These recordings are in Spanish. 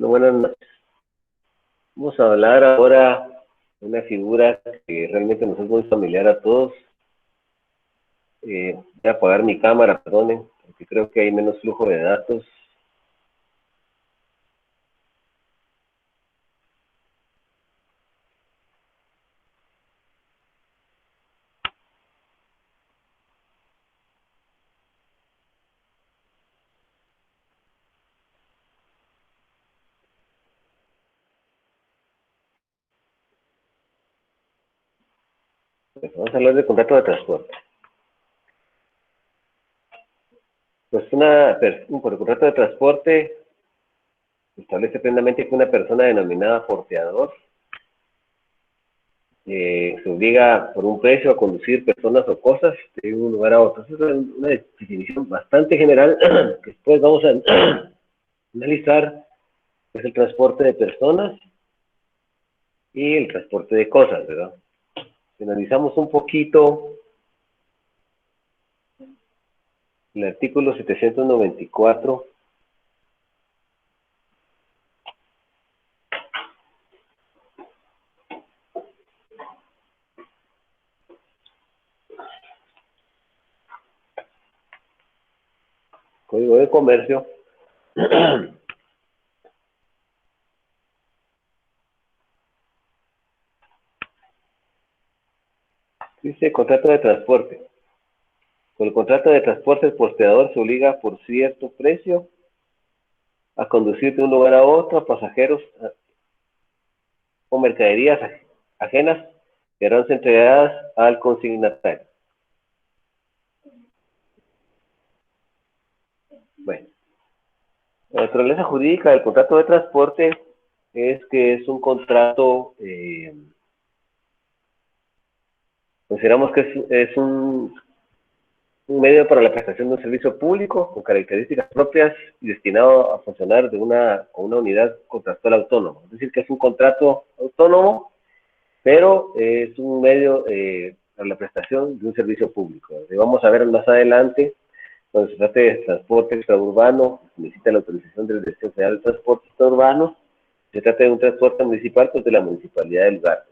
Bueno, buenas noches. Vamos a hablar ahora de una figura que realmente nos es muy familiar a todos. Voy a apagar mi cámara, perdonen, porque creo que hay menos flujo de datos. Vamos a hablar de contrato de transporte. Pues por el contrato de transporte establece plenamente que una persona denominada porteador se obliga por un precio a conducir personas o cosas de un lugar a otro. Esa es una definición bastante general que después vamos a analizar, pues, el transporte de personas y el transporte de cosas, ¿verdad? Si analizamos un poquito el artículo 794, Código de Comercio, dice contrato de transporte. Con el contrato de transporte, el posteador se obliga por cierto precio a conducir de un lugar a otro a pasajeros o mercaderías ajenas que serán entregadas al consignatario. Bueno, la naturaleza jurídica del contrato de transporte es que es un contrato, consideramos que es un medio para la prestación de un servicio público con características propias y destinado a funcionar con una unidad contractual autónoma. Es decir, que es un contrato autónomo, pero es un medio para la prestación de un servicio público. Vamos a ver más adelante, cuando se trate de transporte extraurbano, necesita la autorización de la Dirección Federal de Transporte Extraurbano. Se trata de un transporte municipal, pues de la municipalidad del lugar.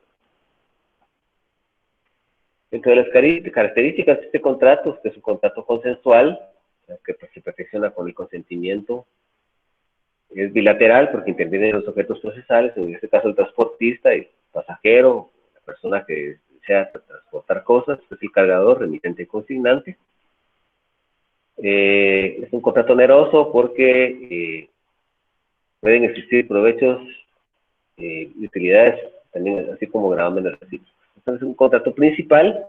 Dentro de las características de este contrato, que es un contrato consensual, que se perfecciona con el consentimiento, es bilateral porque intervienen los objetos procesales, en este caso el transportista, el pasajero, la persona que desea transportar cosas, es el cargador, remitente y consignante. Es un contrato oneroso porque pueden existir provechos y utilidades, también así como gravamen de recibos. Entonces es un contrato principal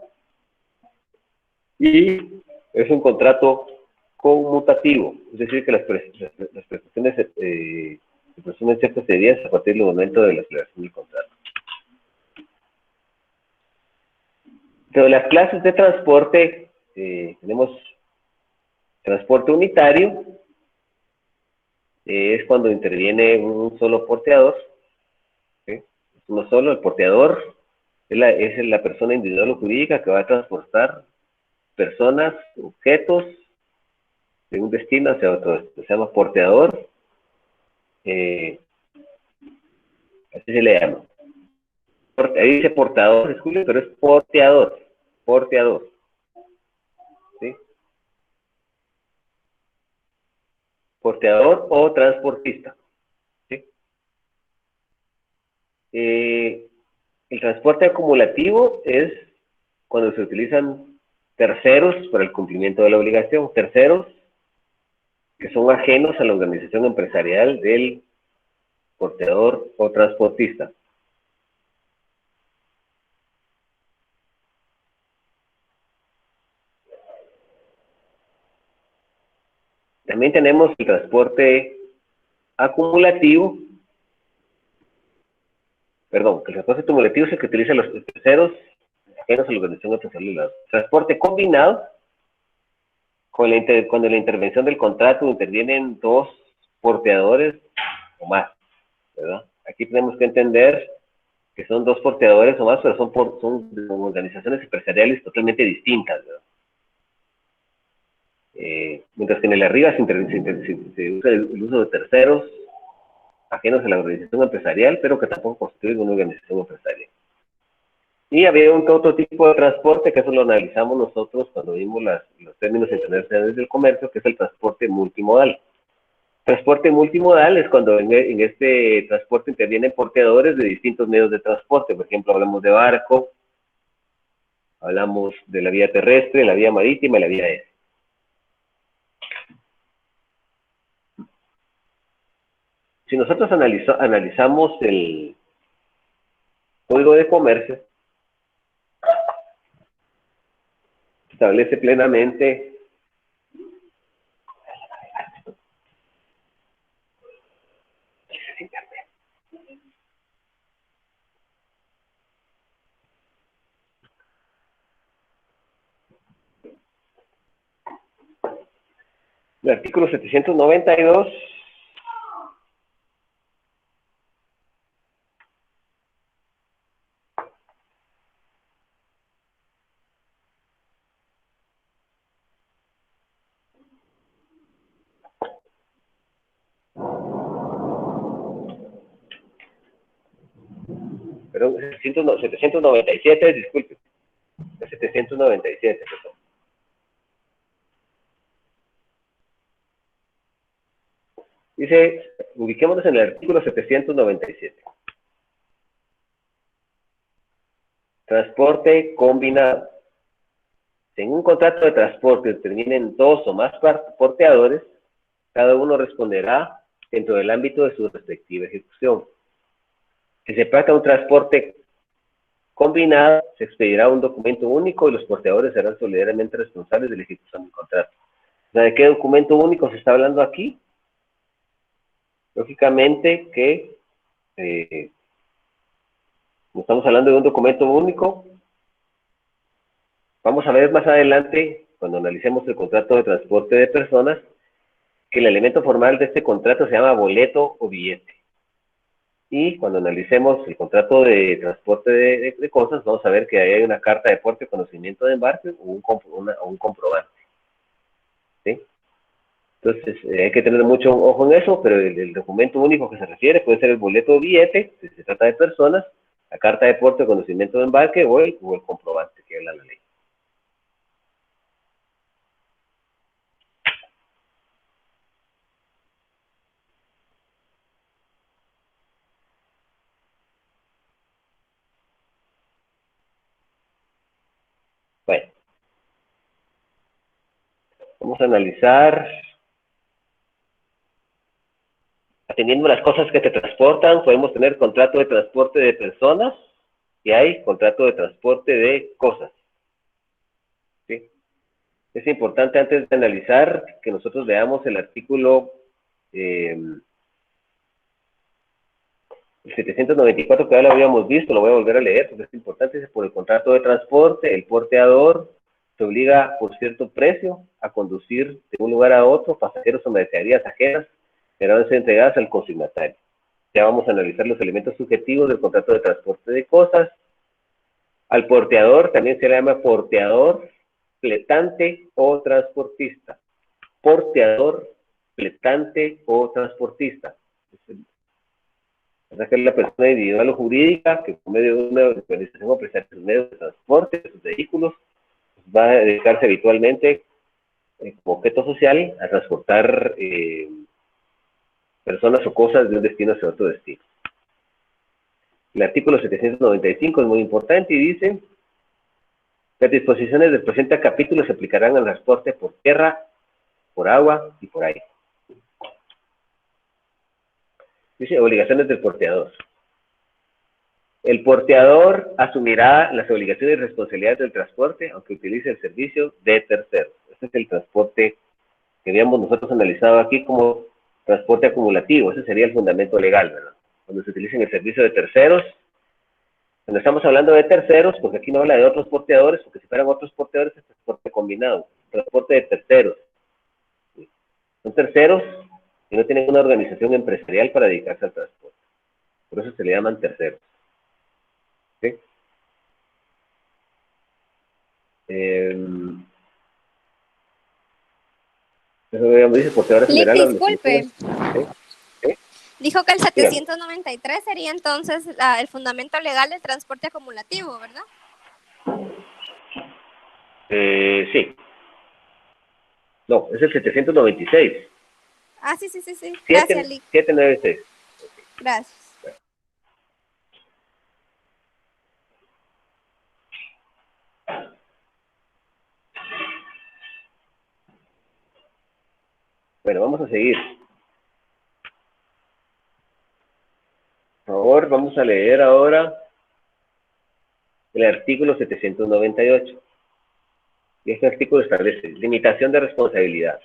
y es un contrato conmutativo, es decir, que las prestaciones se presumen ciertas días a partir del momento de la celebración del contrato. Pero las clases de transporte, tenemos transporte unitario, es cuando interviene un solo porteador, ¿sí? Es uno solo, el porteador es la persona individual o jurídica que va a transportar personas, objetos de un destino hacia otro. Se llama porteador, así se le llama. Ahí dice portador, disculpe, pero es porteador, ¿sí? Porteador o transportista, ¿sí? El transporte acumulativo es cuando se utilizan terceros para el cumplimiento de la obligación, terceros que son ajenos a la organización empresarial del porteador o transportista. También tenemos el transporte acumulativo, el transporte acumulativo es el que utiliza los terceros ajenos a la organización empresarial. Transporte combinado, cuando la intervención del contrato intervienen dos porteadores o más, ¿verdad? Aquí tenemos que entender que son dos porteadores o más, pero son organizaciones empresariales totalmente distintas, ¿verdad? Mientras que en el arriba se usa el uso de terceros ajenos a la organización empresarial, pero que tampoco constituyen una organización empresarial. Y había un otro tipo de transporte, que eso lo analizamos nosotros cuando vimos los términos internacionales del comercio, que es el transporte multimodal. Transporte multimodal es cuando en este transporte intervienen porteadores de distintos medios de transporte. Por ejemplo, hablamos de barco, hablamos de la vía terrestre, la vía marítima y la vía aérea. Si nosotros analizamos el Código de Comercio, establece plenamente el artículo 792. Perdón, 797, disculpe. 797, perdón. Dice, ubiquémonos en el artículo 797. Transporte combinado. Si en un contrato de transporte terminen dos o más porteadores, cada uno responderá dentro del ámbito de su respectiva ejecución. Si se trata de un transporte combinado, se expedirá un documento único y los porteadores serán solidariamente responsables de la ejecución del contrato. O sea, ¿de qué documento único se está hablando aquí? Lógicamente que estamos hablando de un documento único. Vamos a ver más adelante, cuando analicemos el contrato de transporte de personas, que el elemento formal de este contrato se llama boleto o billete. Y cuando analicemos el contrato de transporte de cosas, vamos a ver que ahí hay una carta de porte, conocimiento de embarque o un comprobante. ¿Sí? Entonces, hay que tener mucho ojo en eso, pero el documento único que se refiere puede ser el boleto o billete, si se trata de personas, la carta de porte, conocimiento de embarque o el comprobante que habla la ley. Bueno, vamos a analizar, atendiendo las cosas que te transportan, podemos tener contrato de transporte de personas y hay contrato de transporte de cosas. ¿Sí? Es importante antes de analizar que nosotros veamos el artículo el 794 que ya lo habíamos visto, lo voy a volver a leer porque es importante. Dice, por el contrato de transporte, el porteador se obliga por cierto precio a conducir de un lugar a otro pasajeros o mercaderías ajenas que deben ser entregadas al consignatario. Ya vamos a analizar los elementos subjetivos del contrato de transporte de cosas. Al porteador también se le llama porteador, fletante o transportista. Porteador, fletante o transportista. Es la persona individual o jurídica que por medio de una organización o prestar sus medios de transporte, sus vehículos, va a dedicarse habitualmente como objeto social a transportar personas o cosas de un destino hacia otro destino. El artículo 795 es muy importante y dice: las disposiciones del presente capítulo se aplicarán al transporte por tierra, por agua y por aire. Dice obligaciones del porteador. El porteador asumirá las obligaciones y responsabilidades del transporte, aunque utilice el servicio de terceros. Este es el transporte que habíamos nosotros analizado aquí como transporte acumulativo. Ese sería el fundamento legal, ¿verdad? Cuando se utiliza el servicio de terceros. Cuando estamos hablando de terceros, porque aquí no habla de otros porteadores, porque si fueran otros porteadores es transporte combinado, transporte de terceros. Son terceros y no tienen una organización empresarial para dedicarse al transporte. Por eso se le llaman terceros. ¿Sí? Eso dice porteadores generales. Disculpe. ¿Sí? ¿Sí? Dijo que el Dígame. 793 sería entonces el fundamento legal del transporte acumulativo, ¿verdad? Sí. No, es el 796. Ah, sí, sí, sí, sí. Gracias, 7, Lick. 796. Gracias. Bueno, vamos a seguir. Por favor, vamos a leer ahora el artículo 798. Y este artículo establece limitación de responsabilidad.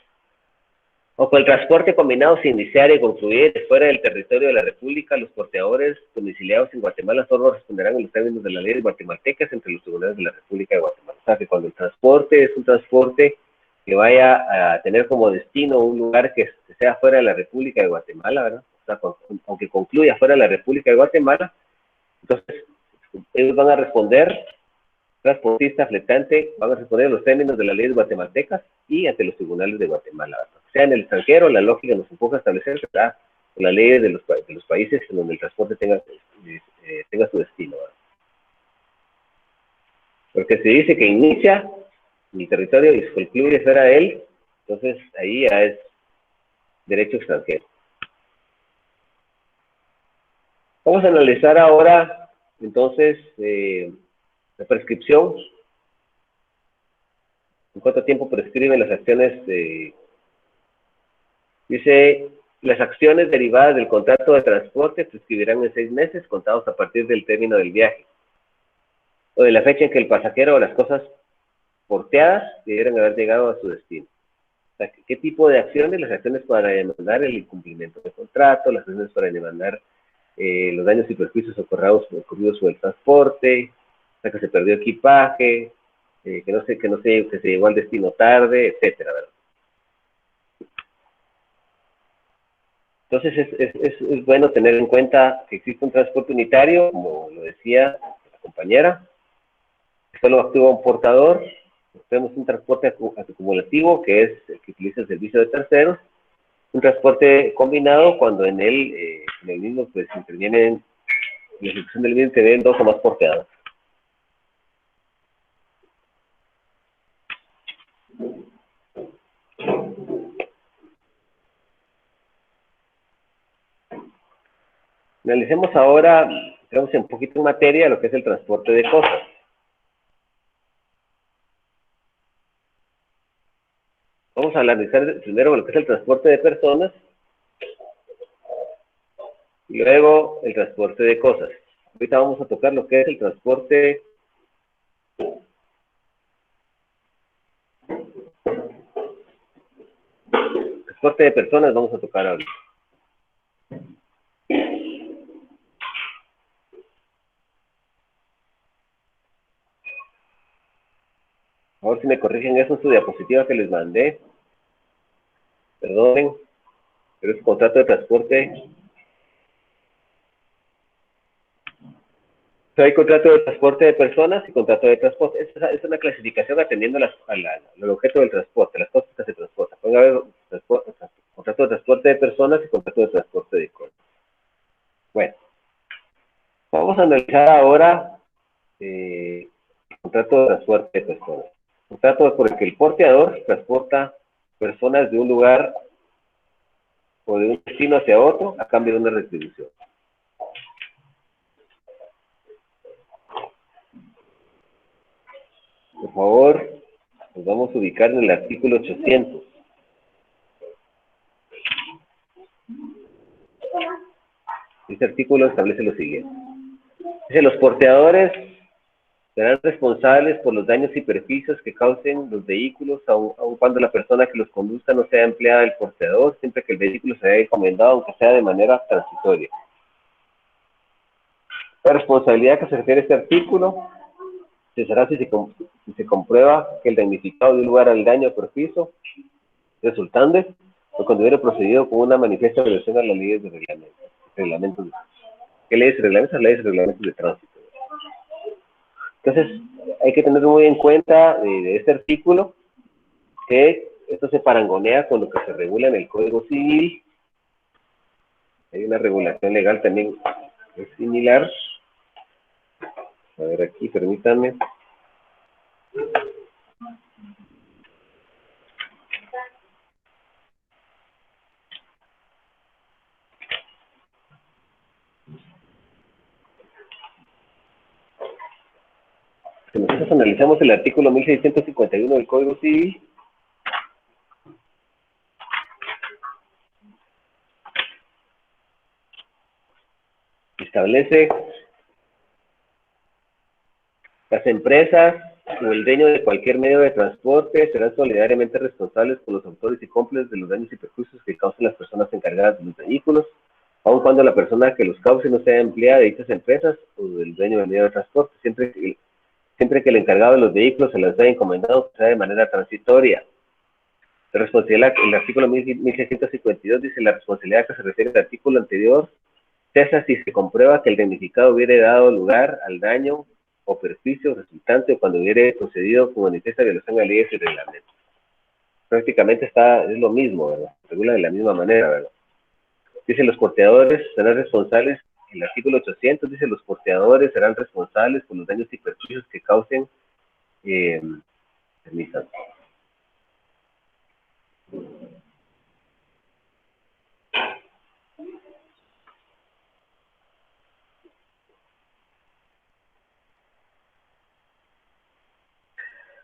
O con el transporte combinado sin iniciar y concluir fuera del territorio de la República, los porteadores domiciliados en Guatemala solo responderán en los términos de las leyes guatemaltecas entre los tribunales de la República de Guatemala. O sea, que cuando el transporte es un transporte que vaya a tener como destino un lugar que sea fuera de la República de Guatemala, ¿verdad? O sea, aunque concluya fuera de la República de Guatemala, entonces ellos van a responder, transportista, fletante, van a responder en los términos de las leyes guatemaltecas y ante los tribunales de Guatemala, ¿verdad? Sea en el extranjero, la lógica nos empuja a establecer, ¿verdad?, las leyes de los países en donde el transporte tenga su destino, ¿verdad? Porque se dice que inicia en el territorio y se concluye fuera de él, entonces ahí ya es derecho extranjero. Vamos a analizar ahora, entonces, la prescripción. ¿En cuánto tiempo prescriben las acciones? Dice, las acciones derivadas del contrato de transporte prescribirán en 6 meses, contados a partir del término del viaje, o de la fecha en que el pasajero o las cosas porteadas debieran haber llegado a su destino. O sea, ¿qué tipo de acciones? Las acciones para demandar el incumplimiento del contrato, las acciones para demandar los daños y perjuicios ocurridos sobre el transporte, o sea, que se perdió equipaje, que se llegó al destino tarde, etcétera, ¿verdad? Entonces es bueno tener en cuenta que existe un transporte unitario, como lo decía la compañera, solo actúa un portador. Tenemos un transporte acumulativo, que es el que utiliza el servicio de terceros, un transporte combinado cuando en el mismo pues intervienen, en la ejecución del mismo intervienen 2 o más porteadores. Analicemos ahora, entramos un poquito en materia, lo que es el transporte de cosas. Vamos a analizar primero lo que es el transporte de personas y luego el transporte de cosas. Ahorita vamos a tocar lo que es el transporte de personas, vamos a tocar ahora. A ver si me corrigen eso en su diapositiva que les mandé. Perdonen, pero es contrato de transporte. O sea, hay contrato de transporte de personas y contrato de transporte. Es una clasificación atendiendo al objeto del transporte, las cosas que se transportan. Puede haber contrato de transporte de personas y contrato de transporte de cosas. Bueno, vamos a analizar ahora el contrato de transporte de personas. Contrato por el que el porteador transporta personas de un lugar o de un destino hacia otro a cambio de una retribución. Por favor, nos vamos a ubicar en el artículo 800. Este artículo establece lo siguiente. Dice, los porteadores serán responsables por los daños y perjuicios que causen los vehículos, aun cuando la persona que los conduzca no sea empleada del porteador, siempre que el vehículo se haya encomendado, aunque sea de manera transitoria. La responsabilidad que se refiere a este artículo se hará si se comprueba que el damnificado dio lugar al daño o perjuicio resultante o cuando hubiera procedido con una manifiesta violación a las leyes de reglamentos. ¿Qué leyes y reglamentos? Las leyes y reglamentos de tránsito. Entonces, hay que tener muy en cuenta de este artículo que esto se parangonea con lo que se regula en el Código Civil Hay una regulación legal también es similar. A ver aquí, permítanme. Si nosotros analizamos el artículo 1651 del Código Civil, establece las empresas o el dueño de cualquier medio de transporte serán solidariamente responsables por los autores y cómplices de los daños y perjuicios que causen las personas encargadas de los vehículos, aun cuando la persona que los cause no sea empleada de dichas empresas o del dueño del medio de transporte, siempre que el encargado de los vehículos se los haya encomendado, sea de manera transitoria. La responsabilidad, el artículo 1652 dice: la responsabilidad que se refiere al artículo anterior cesa si se comprueba que el damnificado hubiere dado lugar al daño o perjuicio resultante o cuando hubiere procedido con manifiesta violación a leyes y reglamentos. Prácticamente es lo mismo, ¿verdad? Regula de la misma manera, ¿verdad? Dice: los porteadores serán responsables. El artículo 800 dice: los porteadores serán responsables por los daños y perjuicios que causen. Permítanme.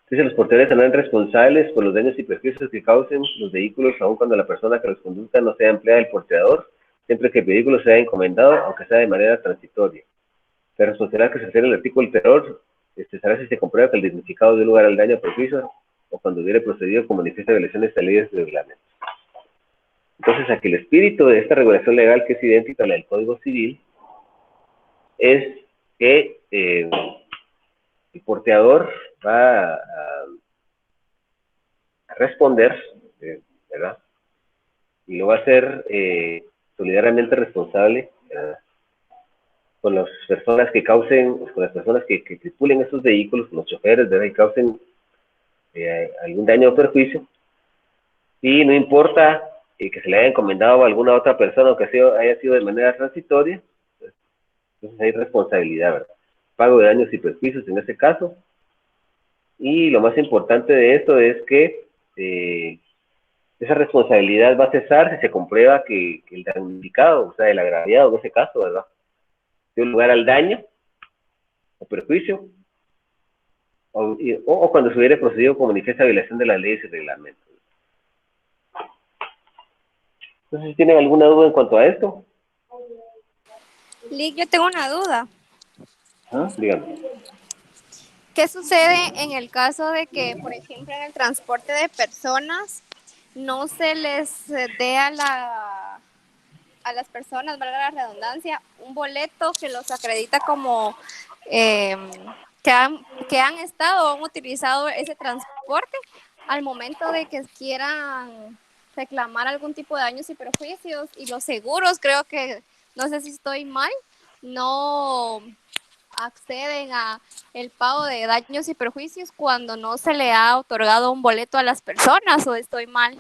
Dice: los porteadores serán responsables por los daños y perjuicios que causen los vehículos, aun cuando la persona que los conduzca no sea empleada del porteador, siempre que el vehículo sea encomendado, aunque sea de manera transitoria. La responsabilidad que se refiere al artículo anterior será si se comprueba que el damnificado dio lugar al daño o perjuicio o cuando hubiere procedido con manifiesta violaciones de leyes de reglamento. Entonces, aquí el espíritu de esta regulación legal, que es idéntica a la del Código Civil, es que el porteador va a responder, ¿verdad? Y lo va a hacer solidariamente responsable, ¿verdad?, con las personas que causen, con las personas que tripulen estos vehículos, con los choferes, ¿verdad?, y causen algún daño o perjuicio. Y no importa que se le haya encomendado a alguna otra persona o que haya sido de manera transitoria, pues, entonces hay responsabilidad, ¿verdad? Pago de daños y perjuicios en este caso. Y lo más importante de esto es que esa responsabilidad va a cesar si se comprueba que el damnificado, o sea, el agraviado en ese caso, ¿verdad?, dio lugar al daño o perjuicio, o cuando se hubiera procedido con manifiesta violación de las leyes y reglamentos. Entonces, ¿tienen alguna duda en cuanto a esto? Lick, yo tengo una duda. ¿Ah? Díganme. ¿Qué sucede en el caso de que, por ejemplo, en el transporte de personas no se les dé a las personas, valga la redundancia, un boleto que los acredita como que han estado o han utilizado ese transporte al momento de que quieran reclamar algún tipo de daños y perjuicios? Y los seguros, creo que, no sé si estoy mal, no acceden a el pago de daños y perjuicios cuando no se le ha otorgado un boleto a las personas, ¿o estoy mal?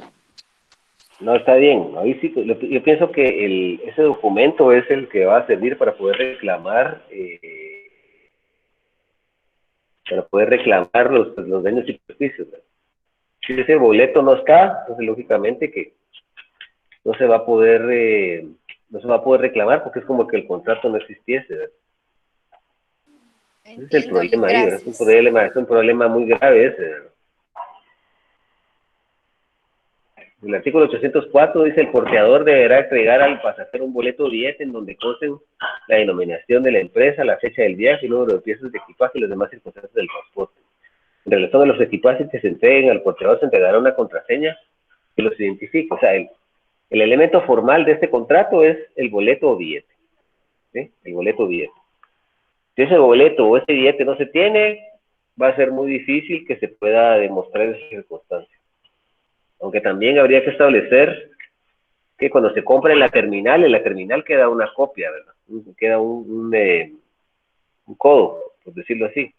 No, está bien. Ahí sí, yo pienso que ese documento es el que va a servir para poder reclamar los daños y perjuicios, ¿verdad? Si ese boleto no está, entonces lógicamente que no se va a poder reclamar, porque es como que el contrato no existiese, ¿verdad? Ese es el Entiendo, Lick, problema ahí, ¿verdad? gracias. Es un problema muy grave ese, ¿verdad? El artículo 804 dice: el porteador deberá entregar al pasajero un boleto 10 en donde consten la denominación de la empresa, la fecha del viaje, el número de piezas de equipaje y las demás circunstancias del transporte. En relación a los equipajes que se entreguen al porteador, se entregará una contraseña que los identifique. O sea, el elemento formal de este contrato es el boleto o billete, ¿sí? El boleto o billete. Si ese boleto o ese billete no se tiene, va a ser muy difícil que se pueda demostrar esa circunstancia. Aunque también habría que establecer que cuando se compra en la terminal queda una copia, ¿verdad? Queda un codo, por decirlo así.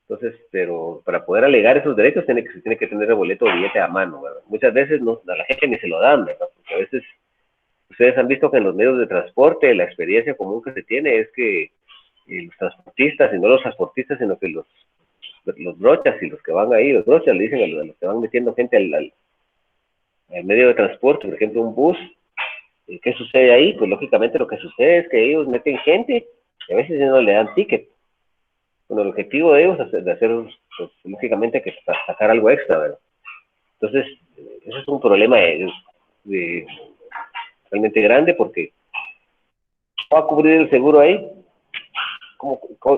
Entonces, pero para poder alegar esos derechos se tiene que tener el boleto o billete a mano, ¿verdad? Muchas veces a la gente ni se lo dan, ¿verdad? Porque a veces Ustedes han visto que en los medios de transporte la experiencia común que se tiene es que los transportistas, y no los transportistas, sino que los brochas y los que van ahí, los brochas le dicen a los que van metiendo gente al medio de transporte, por ejemplo un bus. ¿Qué sucede ahí? Pues lógicamente lo que sucede es que ellos meten gente y a veces no le dan ticket. Bueno, el objetivo de ellos es de hacer, pues, lógicamente, que sacar algo extra, ¿verdad? Entonces, ese es un problema realmente grande, porque ¿cómo va a cubrir el seguro ahí?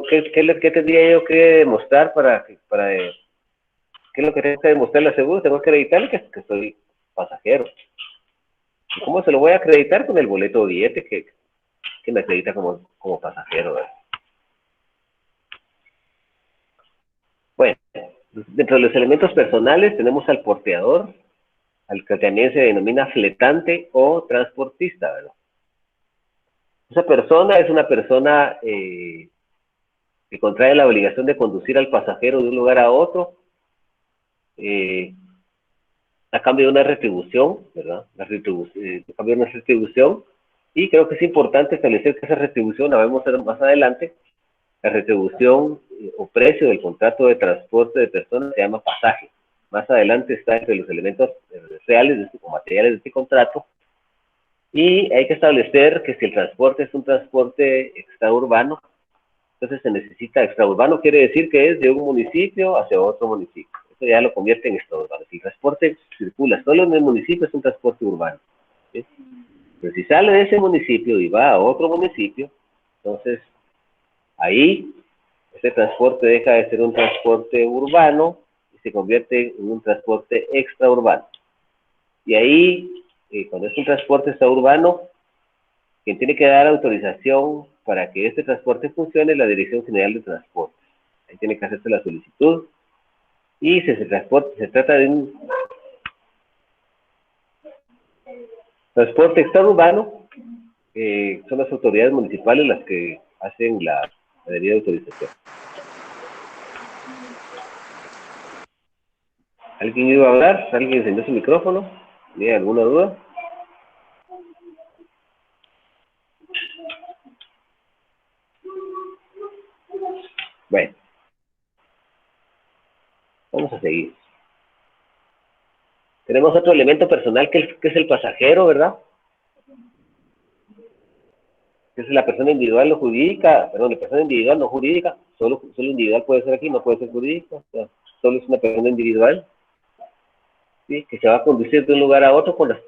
¿Qué tendría yo que demostrar qué es lo que tengo que demostrarle al seguro? Tengo que acreditarle que soy pasajero. ¿Y cómo se lo voy a acreditar? Con el boleto o billete que me acredita como pasajero, ¿verdad? Bueno, dentro de los elementos personales tenemos al porteador, al que también se denomina fletante o transportista, ¿verdad? Esa persona es una persona que contrae la obligación de conducir al pasajero de un lugar a otro a cambio de una retribución, ¿verdad? A cambio de una retribución, y creo que es importante establecer que esa retribución, la vamos a ver más adelante, la retribución o precio del contrato de transporte de personas se llama pasaje. Más adelante está entre los elementos reales o materiales de este contrato, y hay que establecer que si el transporte es un transporte extraurbano, entonces se necesita extraurbano, quiere decir que es de un municipio hacia otro municipio. Eso ya lo convierte en extraurbano. Si el transporte circula solo en el municipio, es un transporte urbano, ¿sí? Pero si sale de ese municipio y va a otro municipio, entonces ahí ese transporte deja de ser un transporte urbano y se convierte en un transporte extraurbano. Y ahí, cuando es un transporte extraurbano, quien tiene que dar autorización para que este transporte funcione es la Dirección General de Transporte. Ahí tiene que hacerse la solicitud. Y si se trata de un transporte extraurbano, son las autoridades municipales las que hacen la debida autorización. ¿Alguien iba a hablar? ¿Alguien encendió su micrófono? ¿Tiene alguna duda? Bueno, vamos a seguir. Tenemos otro elemento personal que es el pasajero, ¿verdad? Que es la persona individual no jurídica, perdón, la persona individual no jurídica, solo individual puede ser aquí, no puede ser jurídica, o sea, solo es una persona individual, ¿sí? Que se va a conducir de un lugar a otro con las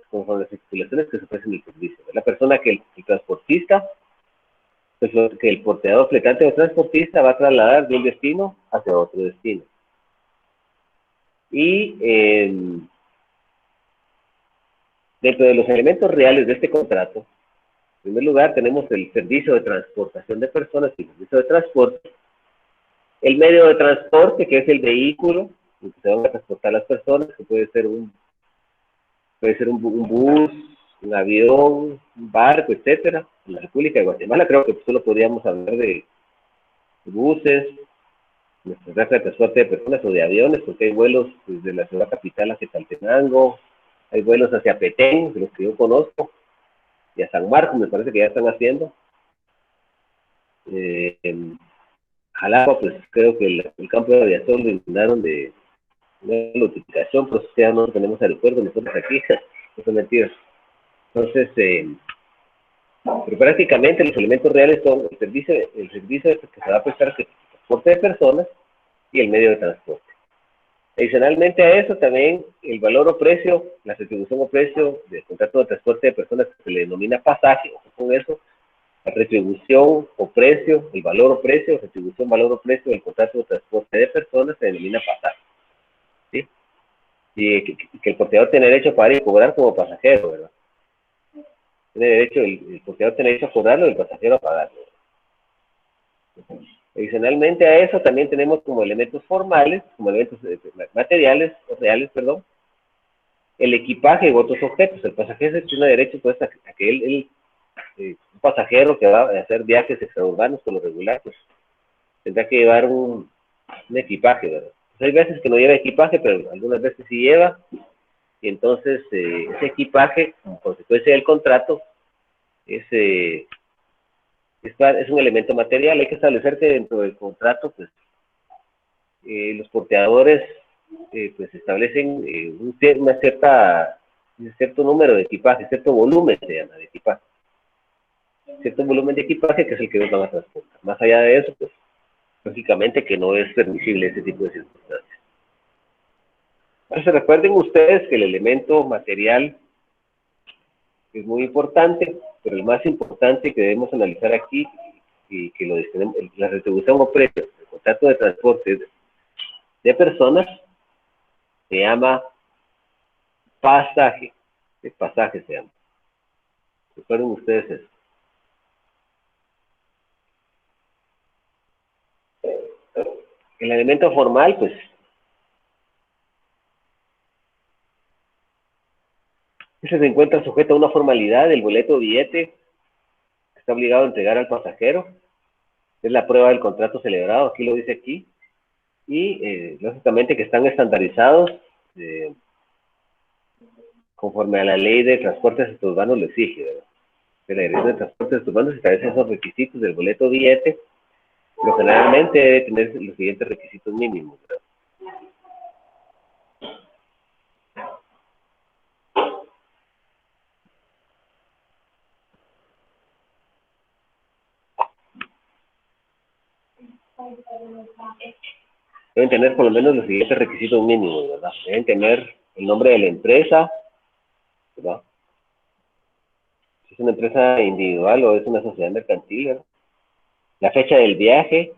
estipulaciones que se ofrecen en el servicio. Es la persona que el transportista, pues, que el porteador fletante o transportista va a trasladar de un destino hacia otro destino. Y dentro de los elementos reales de este contrato, en primer lugar tenemos el servicio de transportación de personas y el servicio de transporte, el medio de transporte, que es el vehículo en que se van a transportar las personas, que puede ser un bus, un avión, un barco, etcétera. En la República de Guatemala creo que solo podríamos hablar de buses, nuestra raza de transporte de personas o de aviones, porque hay vuelos desde la ciudad capital hacia Caltenango, hay vuelos hacia Petén, de los que yo conozco, y a San Marcos me parece que ya están haciendo. En Jalapa, pues creo que el campo de aviación lo inundaron de una notificación, pues ya no tenemos aeropuerto nosotros aquí, eso es mentira. Entonces, pero prácticamente los elementos reales son el servicio que se va a prestar, que es el transporte de personas y el medio de transporte. Adicionalmente a eso, también el valor o precio, la retribución o precio del contrato de transporte de personas, que se le denomina pasaje, o con eso, la retribución o precio, el valor o precio, retribución, valor o precio del contrato de transporte de personas se denomina pasaje, ¿sí? Y que el porteador tiene derecho a pagar y cobrar como pasajero, ¿verdad? Tiene derecho, el porteador tiene derecho a cobrarlo y el pasajero a pagarlo. Adicionalmente a eso, también tenemos como elementos formales, como elementos materiales, o reales, perdón, el equipaje u otros objetos. El pasajero tiene derecho, pues, a que un pasajero que va a hacer viajes extraurbanos con lo regular, pues, tendrá que llevar un equipaje, ¿verdad? Pues hay veces que no lleva equipaje, pero algunas veces sí lleva, y entonces ese equipaje, como consecuencia del contrato, es un elemento material. Hay que establecer que dentro del contrato, pues, los porteadores, pues, establecen un cierto número de equipaje, cierto volumen se llama de equipaje, cierto volumen de equipaje que es el que ellos van a transportar. Más allá de eso, pues, lógicamente que no es permisible ese tipo de circunstancias. Entonces, recuerden ustedes que el elemento material es muy importante, pero el más importante que debemos analizar aquí, y que lo destinemos, la retribución o precio, el contrato de transporte de personas, se llama pasaje. El pasaje se llama. Recuerden ustedes eso. El elemento formal, pues, ese se encuentra sujeto a una formalidad del boleto o billete que está obligado a entregar al pasajero. Es la prueba del contrato celebrado, aquí lo dice aquí. Y, lógicamente, que están estandarizados conforme a la ley de transportes urbanos lo exige, ¿verdad? De la Dirección de Transportes Urbanos establecen esos requisitos del boleto o billete, pero generalmente debe tener los siguientes requisitos mínimos, ¿verdad? Deben tener por lo menos los siguientes requisitos mínimos, ¿verdad? Deben tener el nombre de la empresa, ¿verdad? Si es una empresa individual o es una sociedad mercantil, ¿verdad? La fecha del viaje,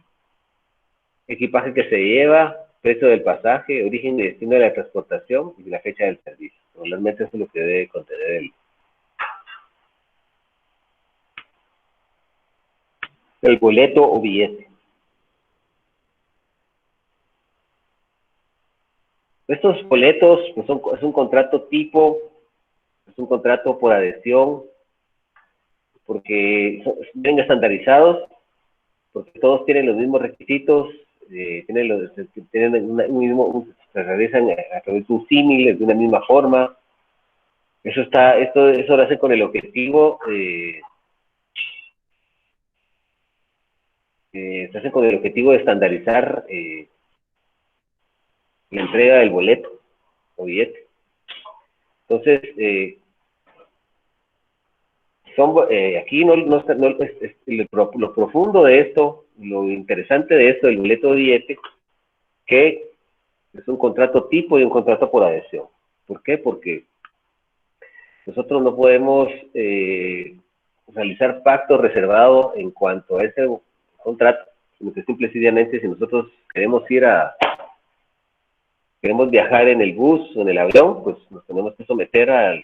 equipaje que se lleva, precio del pasaje, origen y destino de la transportación y la fecha del servicio. Normalmente eso es lo que debe contener el boleto o billete. Estos boletos pues es un contrato tipo, es un contrato por adhesión, porque vienen estandarizados, porque todos tienen los mismos requisitos, tienen se realizan a través de un símil, de una misma forma. Eso lo hace con el objetivo, se hace con el objetivo de estandarizar la entrega del boleto o billete. Entonces, aquí lo profundo de esto, lo interesante de esto del boleto de billete, que es un contrato tipo y un contrato por adhesión. ¿Por qué? Porque nosotros no podemos realizar pacto reservado en cuanto a ese contrato, sino que simple y sencillamente si nosotros queremos viajar en el bus o en el avión, pues nos tenemos que someter a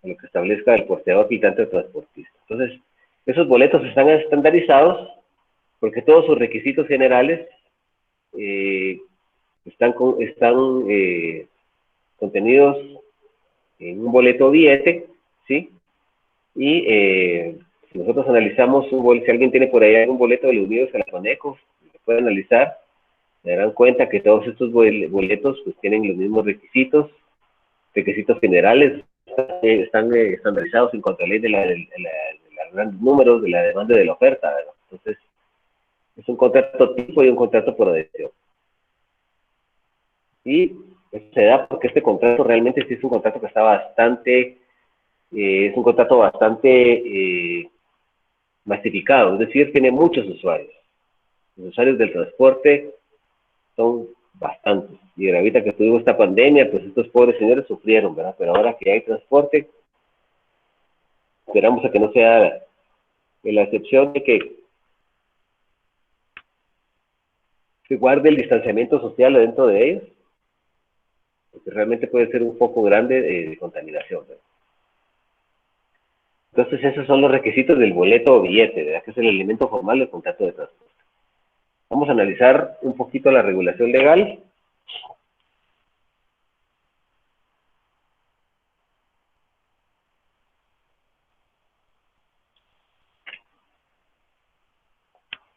lo que establezca el porteador habilitante o transportista. Entonces, esos boletos están estandarizados porque todos sus requisitos generales están contenidos en un boleto o billete, ¿sí? Y si nosotros analizamos si alguien tiene por ahí algún boleto de los Unidos a la Coneco, lo puede analizar, se darán cuenta que todos estos boletos pues tienen los mismos requisitos generales, están estandarizados en cuanto a la ley de los grandes números, de la demanda y de la oferta, ¿verdad? Entonces, es un contrato tipo y un contrato por adhesión. Y eso se da porque este contrato realmente sí es un contrato que está bastante, es un contrato bastante masificado, es decir, tiene muchos usuarios. Los usuarios del transporte son bastantes. Y ahorita que tuvimos esta pandemia, pues estos pobres señores sufrieron, ¿verdad? Pero ahora que hay transporte, esperamos a que no sea la excepción de que se guarde el distanciamiento social dentro de ellos, porque realmente puede ser un foco grande de contaminación, ¿verdad? Entonces esos son los requisitos del boleto o billete, ¿verdad? Que es el elemento formal del contrato de transporte. Vamos a analizar un poquito la regulación legal.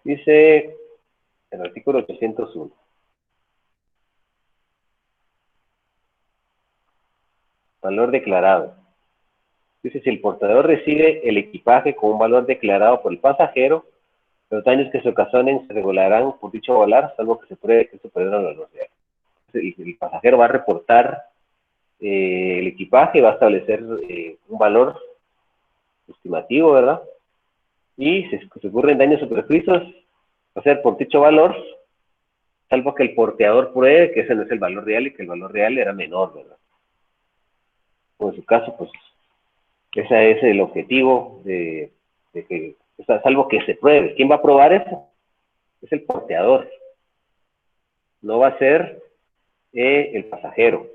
Dice el artículo 801. Valor declarado. Dice, si el portador recibe el equipaje con un valor declarado por el pasajero, los daños que se ocasionen se regularán por dicho valor, salvo que se pruebe que es superior al valor real. El pasajero va a reportar el equipaje, va a establecer un valor estimativo, ¿verdad? Y si se ocurren daños o perjuicios, va a ser por dicho valor, salvo que el porteador pruebe que ese no es el valor real y que el valor real era menor, ¿verdad? O en su caso, pues, ese es el objetivo de que, o sea, salvo que se pruebe. ¿Quién va a probar eso? Es el porteador. No va a ser el pasajero.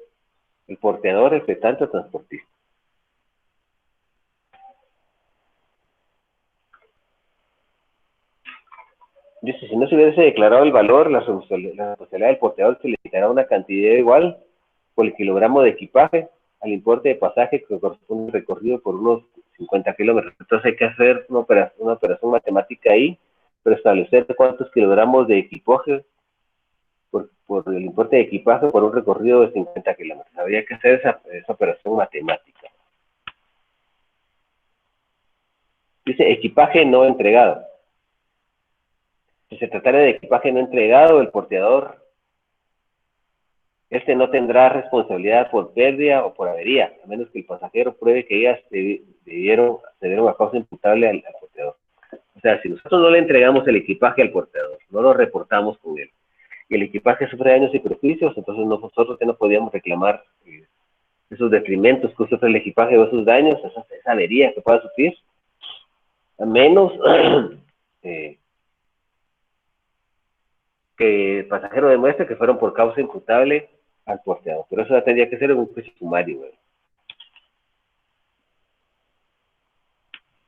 El porteador, el fletante o transportista. Dice, si no se hubiese declarado el valor, la responsabilidad del porteador se le quitará una cantidad igual por el kilogramo de equipaje al importe de pasaje que corresponde al recorrido por unos 50 kilómetros. Entonces hay que hacer una operación matemática ahí, para establecer cuántos kilogramos de equipaje por el importe de equipaje por un recorrido de 50 kilómetros. Habría que hacer esa operación matemática. Dice equipaje no entregado. Si se tratara de equipaje no entregado, el porteador no tendrá responsabilidad por pérdida o por avería, a menos que el pasajero pruebe que ellas se dieron a causa imputable al porteador. O sea, si nosotros no le entregamos el equipaje al porteador, no lo reportamos con él, y el equipaje sufre daños y perjuicios, entonces nosotros ya no podíamos reclamar esos detrimentos que sufre el equipaje o esos daños, esa avería que pueda sufrir, a menos que el pasajero demuestre que fueron por causa imputable al porteador. Pero eso ya tendría que ser en un juicio sumario, güey.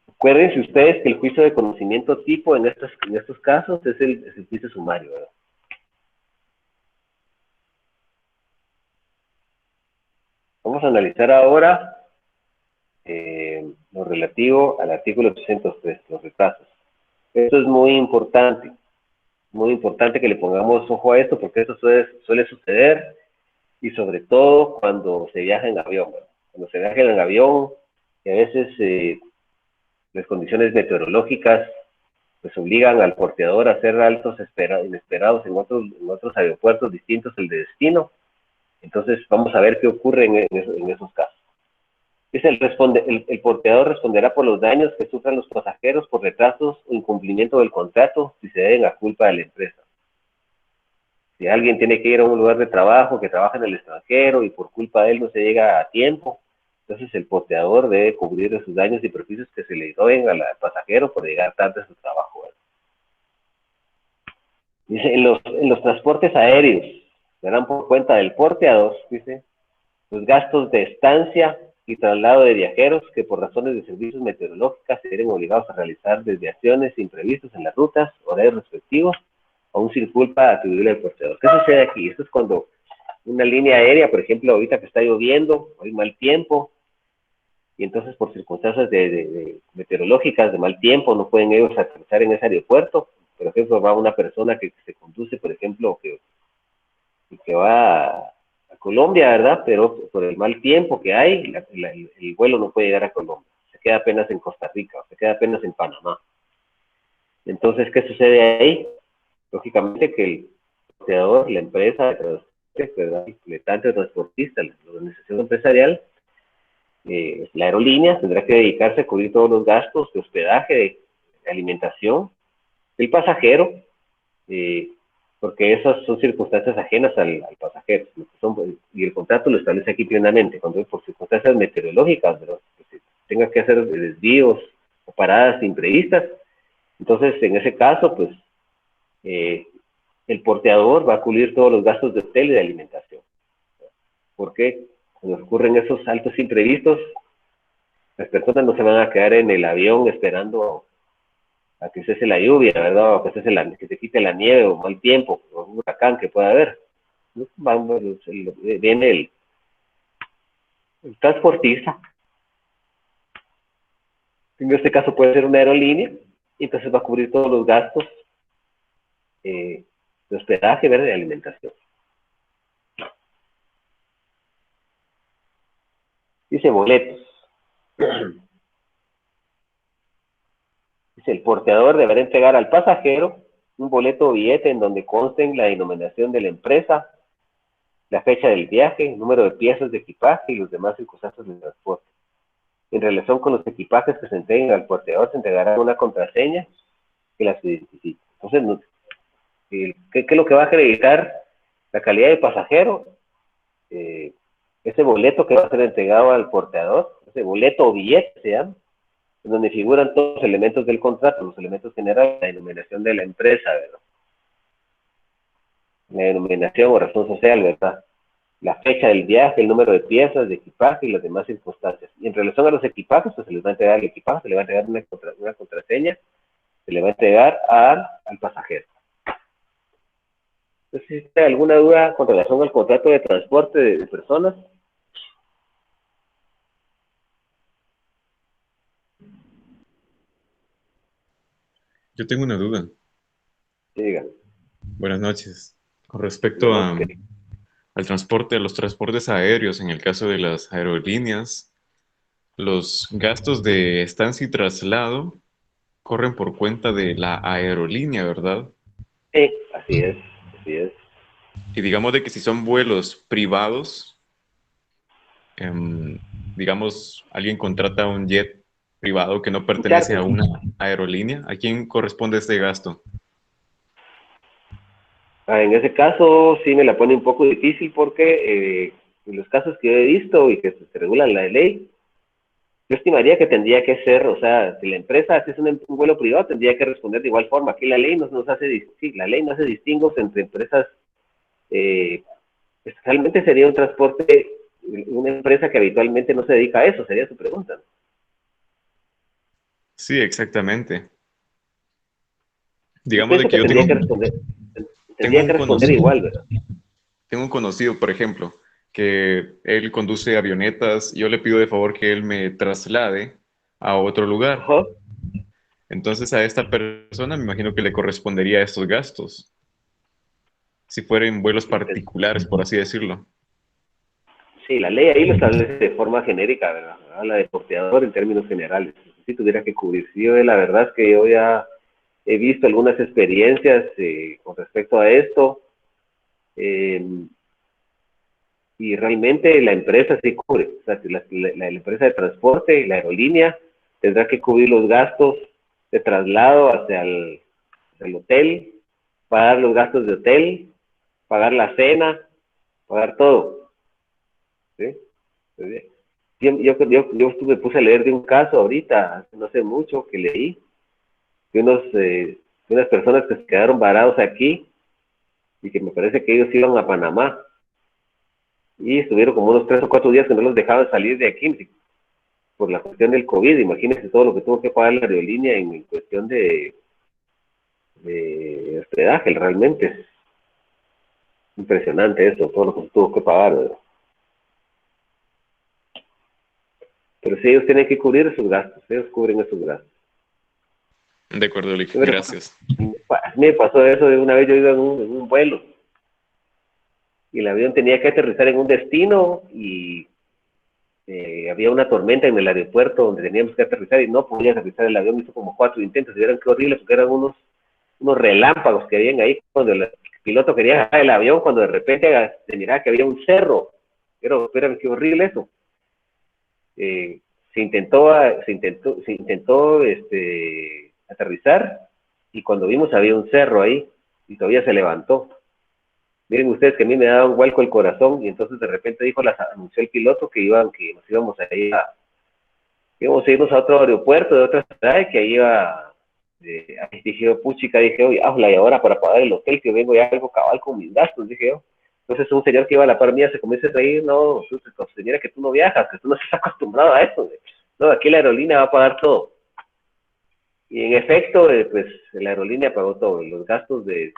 Acuérdense ustedes que el juicio de conocimiento tipo en estos casos es el juicio sumario, ¿verdad? Vamos a analizar ahora lo relativo al artículo 803, los retrasos. Esto es muy importante que le pongamos ojo a esto, porque esto suele suceder, y sobre todo cuando se viaja en avión, ¿verdad? Cuando se viaja en avión, que a veces las condiciones meteorológicas pues obligan al porteador a hacer altos inesperados en otros aeropuertos distintos al de destino. Entonces vamos a ver qué ocurre en esos casos. El porteador responderá por los daños que sufran los pasajeros por retrasos o incumplimiento del contrato si se deben a culpa de la empresa. Si alguien tiene que ir a un lugar de trabajo, que trabaja en el extranjero y por culpa de él no se llega a tiempo, entonces el porteador debe cubrir esos daños y perjuicios que se le deben al pasajero por llegar tarde a su trabajo. Dice, en los transportes aéreos serán por cuenta del porteador, dice, los gastos de estancia y traslado de viajeros que por razones de servicios meteorológicas se vienen obligados a realizar desviaciones imprevistas en las rutas, horarios respectivos, aún sin culpa atribuible al porteador. ¿Qué sucede aquí? Esto es cuando una línea aérea, por ejemplo, ahorita que está lloviendo, hay mal tiempo, y entonces por circunstancias de meteorológicas, de mal tiempo, no pueden ellos aterrizar en ese aeropuerto. Por ejemplo, va una persona que se conduce, por ejemplo, que va a Colombia, ¿verdad? Pero por el mal tiempo que hay, el vuelo no puede llegar a Colombia. Se queda apenas en Costa Rica, o se queda apenas en Panamá. Entonces, ¿qué sucede ahí? Lógicamente que el porteador, la empresa de transporte, ¿verdad? El fletante o transportista, la organización empresarial, la aerolínea tendrá que dedicarse a cubrir todos los gastos de hospedaje, de alimentación del pasajero, porque esas son circunstancias ajenas al pasajero, y el contrato lo establece aquí plenamente, cuando por circunstancias meteorológicas, ¿verdad? Que se tenga que hacer desvíos o paradas imprevistas, entonces en ese caso, pues, el porteador va a cubrir todos los gastos de hotel y de alimentación. ¿Por qué? Cuando ocurren esos altos imprevistos, las personas no se van a quedar en el avión esperando a que cese la lluvia, ¿verdad? O que se quite la nieve o mal tiempo, o un huracán que pueda haber. Viene el transportista, en este caso puede ser una aerolínea, y entonces va a cubrir todos los gastos de hospedaje, ¿verdad? De alimentación. Dice boletos. Dice, el porteador deberá entregar al pasajero un boleto o billete en donde consten la denominación de la empresa, la fecha del viaje, el número de piezas de equipaje y los demás circunstancias del transporte. En relación con los equipajes que se entreguen al porteador, se entregará una contraseña que las identifique. Entonces, ¿qué es lo que va a acreditar la calidad de pasajero? Ese boleto que va a ser entregado al porteador, ese boleto o billete se llama, en donde figuran todos los elementos del contrato, los elementos generales, la denominación de la empresa, ¿verdad? La denominación o razón social, ¿verdad? La fecha del viaje, el número de piezas de equipaje y las demás circunstancias. Y en relación a los equipajes, pues se les va a entregar el equipaje, se le va a entregar una contraseña, se le va a entregar al pasajero. Entonces, ¿existe alguna duda con relación al contrato de transporte de personas? Yo tengo una duda. Sí, digan. Buenas noches. Con respecto al transporte, a los transportes aéreos, en el caso de las aerolíneas, los gastos de estancia y traslado corren por cuenta de la aerolínea, ¿verdad? Sí, así es, así es. Y digamos de que si son vuelos privados, digamos, alguien contrata un jet privado que no pertenece a una aerolínea, ¿a quién corresponde este gasto? En ese caso sí me la pone un poco difícil porque en los casos que yo he visto y que se regulan la ley, yo estimaría que tendría que ser, o sea, si la empresa si es un vuelo privado, tendría que responder de igual forma. Aquí la ley nos hace, sí, la ley no hace distingos entre empresas, especialmente sería un transporte, una empresa que habitualmente no se dedica a eso, sería su pregunta. Sí, exactamente. Yo Digamos de pienso que que yo tengo, tengo tendría un que responder conocido, igual, ¿verdad? tengo un conocido, por ejemplo, que él conduce avionetas y yo le pido de favor que él me traslade a otro lugar. Ajá. Entonces a esta persona me imagino que le correspondería estos gastos, si fueran vuelos particulares, por así decirlo. Sí, la ley ahí lo establece de forma genérica, ¿verdad? Habla de porteador en términos generales. Si tuviera que cubrir. Sí, yo, la verdad es que yo ya he visto algunas experiencias con respecto a esto eh, y realmente la empresa sí cubre. O sea, la empresa de transporte, la aerolínea, tendrá que cubrir los gastos de traslado hacia el hotel, pagar los gastos de hotel, pagar la cena, pagar todo. ¿Sí? Yo me puse a leer de un caso ahorita, no hace mucho que leí, de unas personas que se quedaron varados aquí y que me parece que ellos iban a Panamá y estuvieron como unos 3 o 4 días que no los dejaban salir de aquí por la cuestión del COVID. Imagínense todo lo que tuvo que pagar la aerolínea en cuestión de hospedaje, realmente es impresionante eso, todo lo que se tuvo que pagar, ¿verdad? Pero sí, ellos tienen que cubrir esos gastos, ellos cubren esos gastos. De acuerdo, Lick. Pero, Gracias. a mí me pasó eso de una vez, yo iba en un vuelo y el avión tenía que aterrizar en un destino y había una tormenta en el aeropuerto donde teníamos que aterrizar y no podía aterrizar el avión, hizo como 4 intentos y vieron qué horrible porque eran unos relámpagos que habían ahí cuando el piloto quería bajar el avión, cuando de repente se miraba que había un cerro. Pero espérame, qué horrible eso. Se intentó aterrizar y cuando vimos había un cerro ahí y todavía se levantó. Miren ustedes que a mí me daba un vuelco el corazón y entonces de repente anunció el piloto que nos íbamos a irnos a otro aeropuerto de otra ciudad y que ahí iba, dije yo, puchica, dije yo, y ahora para pagar el hotel que vengo ya algo cabal con mis gastos, dije yo. Entonces un señor que iba a la par mía se comienza a reír, no, señora, que tú no viajas, que tú no estás acostumbrado a eso. No, aquí la aerolínea va a pagar todo. Y en efecto, pues la aerolínea pagó todo, los gastos de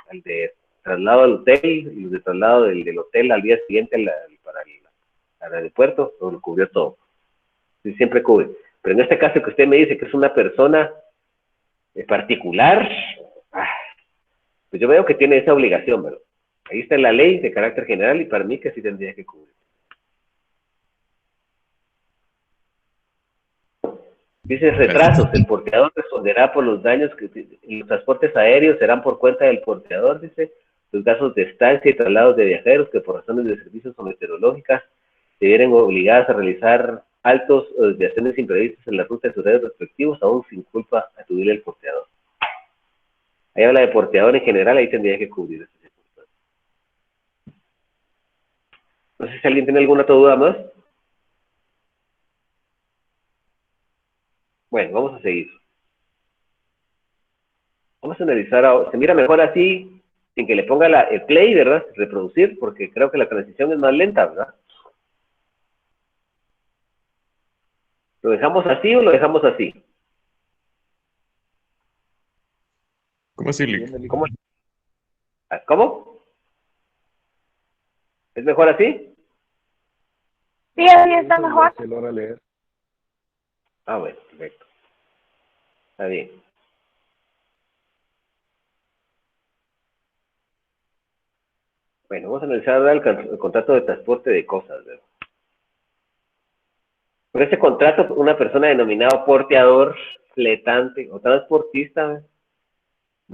traslado al hotel y los de traslado del hotel al día siguiente al aeropuerto, lo cubrió todo. Sí, siempre cubre. Pero en este caso que usted me dice que es una persona particular, pues yo veo que tiene esa obligación, ¿verdad? Ahí está la ley de carácter general y para mí que sí tendría que cubrir. Dice retrasos, el porteador responderá por los daños que los transportes aéreos serán por cuenta del porteador, dice, los gastos de estancia y traslados de viajeros que por razones de servicios o meteorológicas se vieran obligadas a realizar altos o desviaciones imprevistas en la ruta de sus redes respectivos, aún sin culpa atribuible al porteador. Ahí habla de porteador en general, ahí tendría que cubrir esa circunstancia. No sé si alguien tiene alguna otra duda más. Bueno, vamos a seguir. Vamos a analizar ahora. Se mira mejor así, sin que le ponga el play, ¿verdad? Reproducir, porque creo que la transición es más lenta, ¿verdad? ¿Lo dejamos así o lo dejamos así? ¿Cómo así, Lick? ¿Cómo? ¿Cómo? ¿Es mejor así? Sí, así está mejor. Ah, bueno, perfecto. Está bien. Bueno, vamos a analizar ahora el contrato de transporte de cosas, ¿verdad? Por ese contrato, una persona denominada porteador, fletante o transportista, ¿verdad?,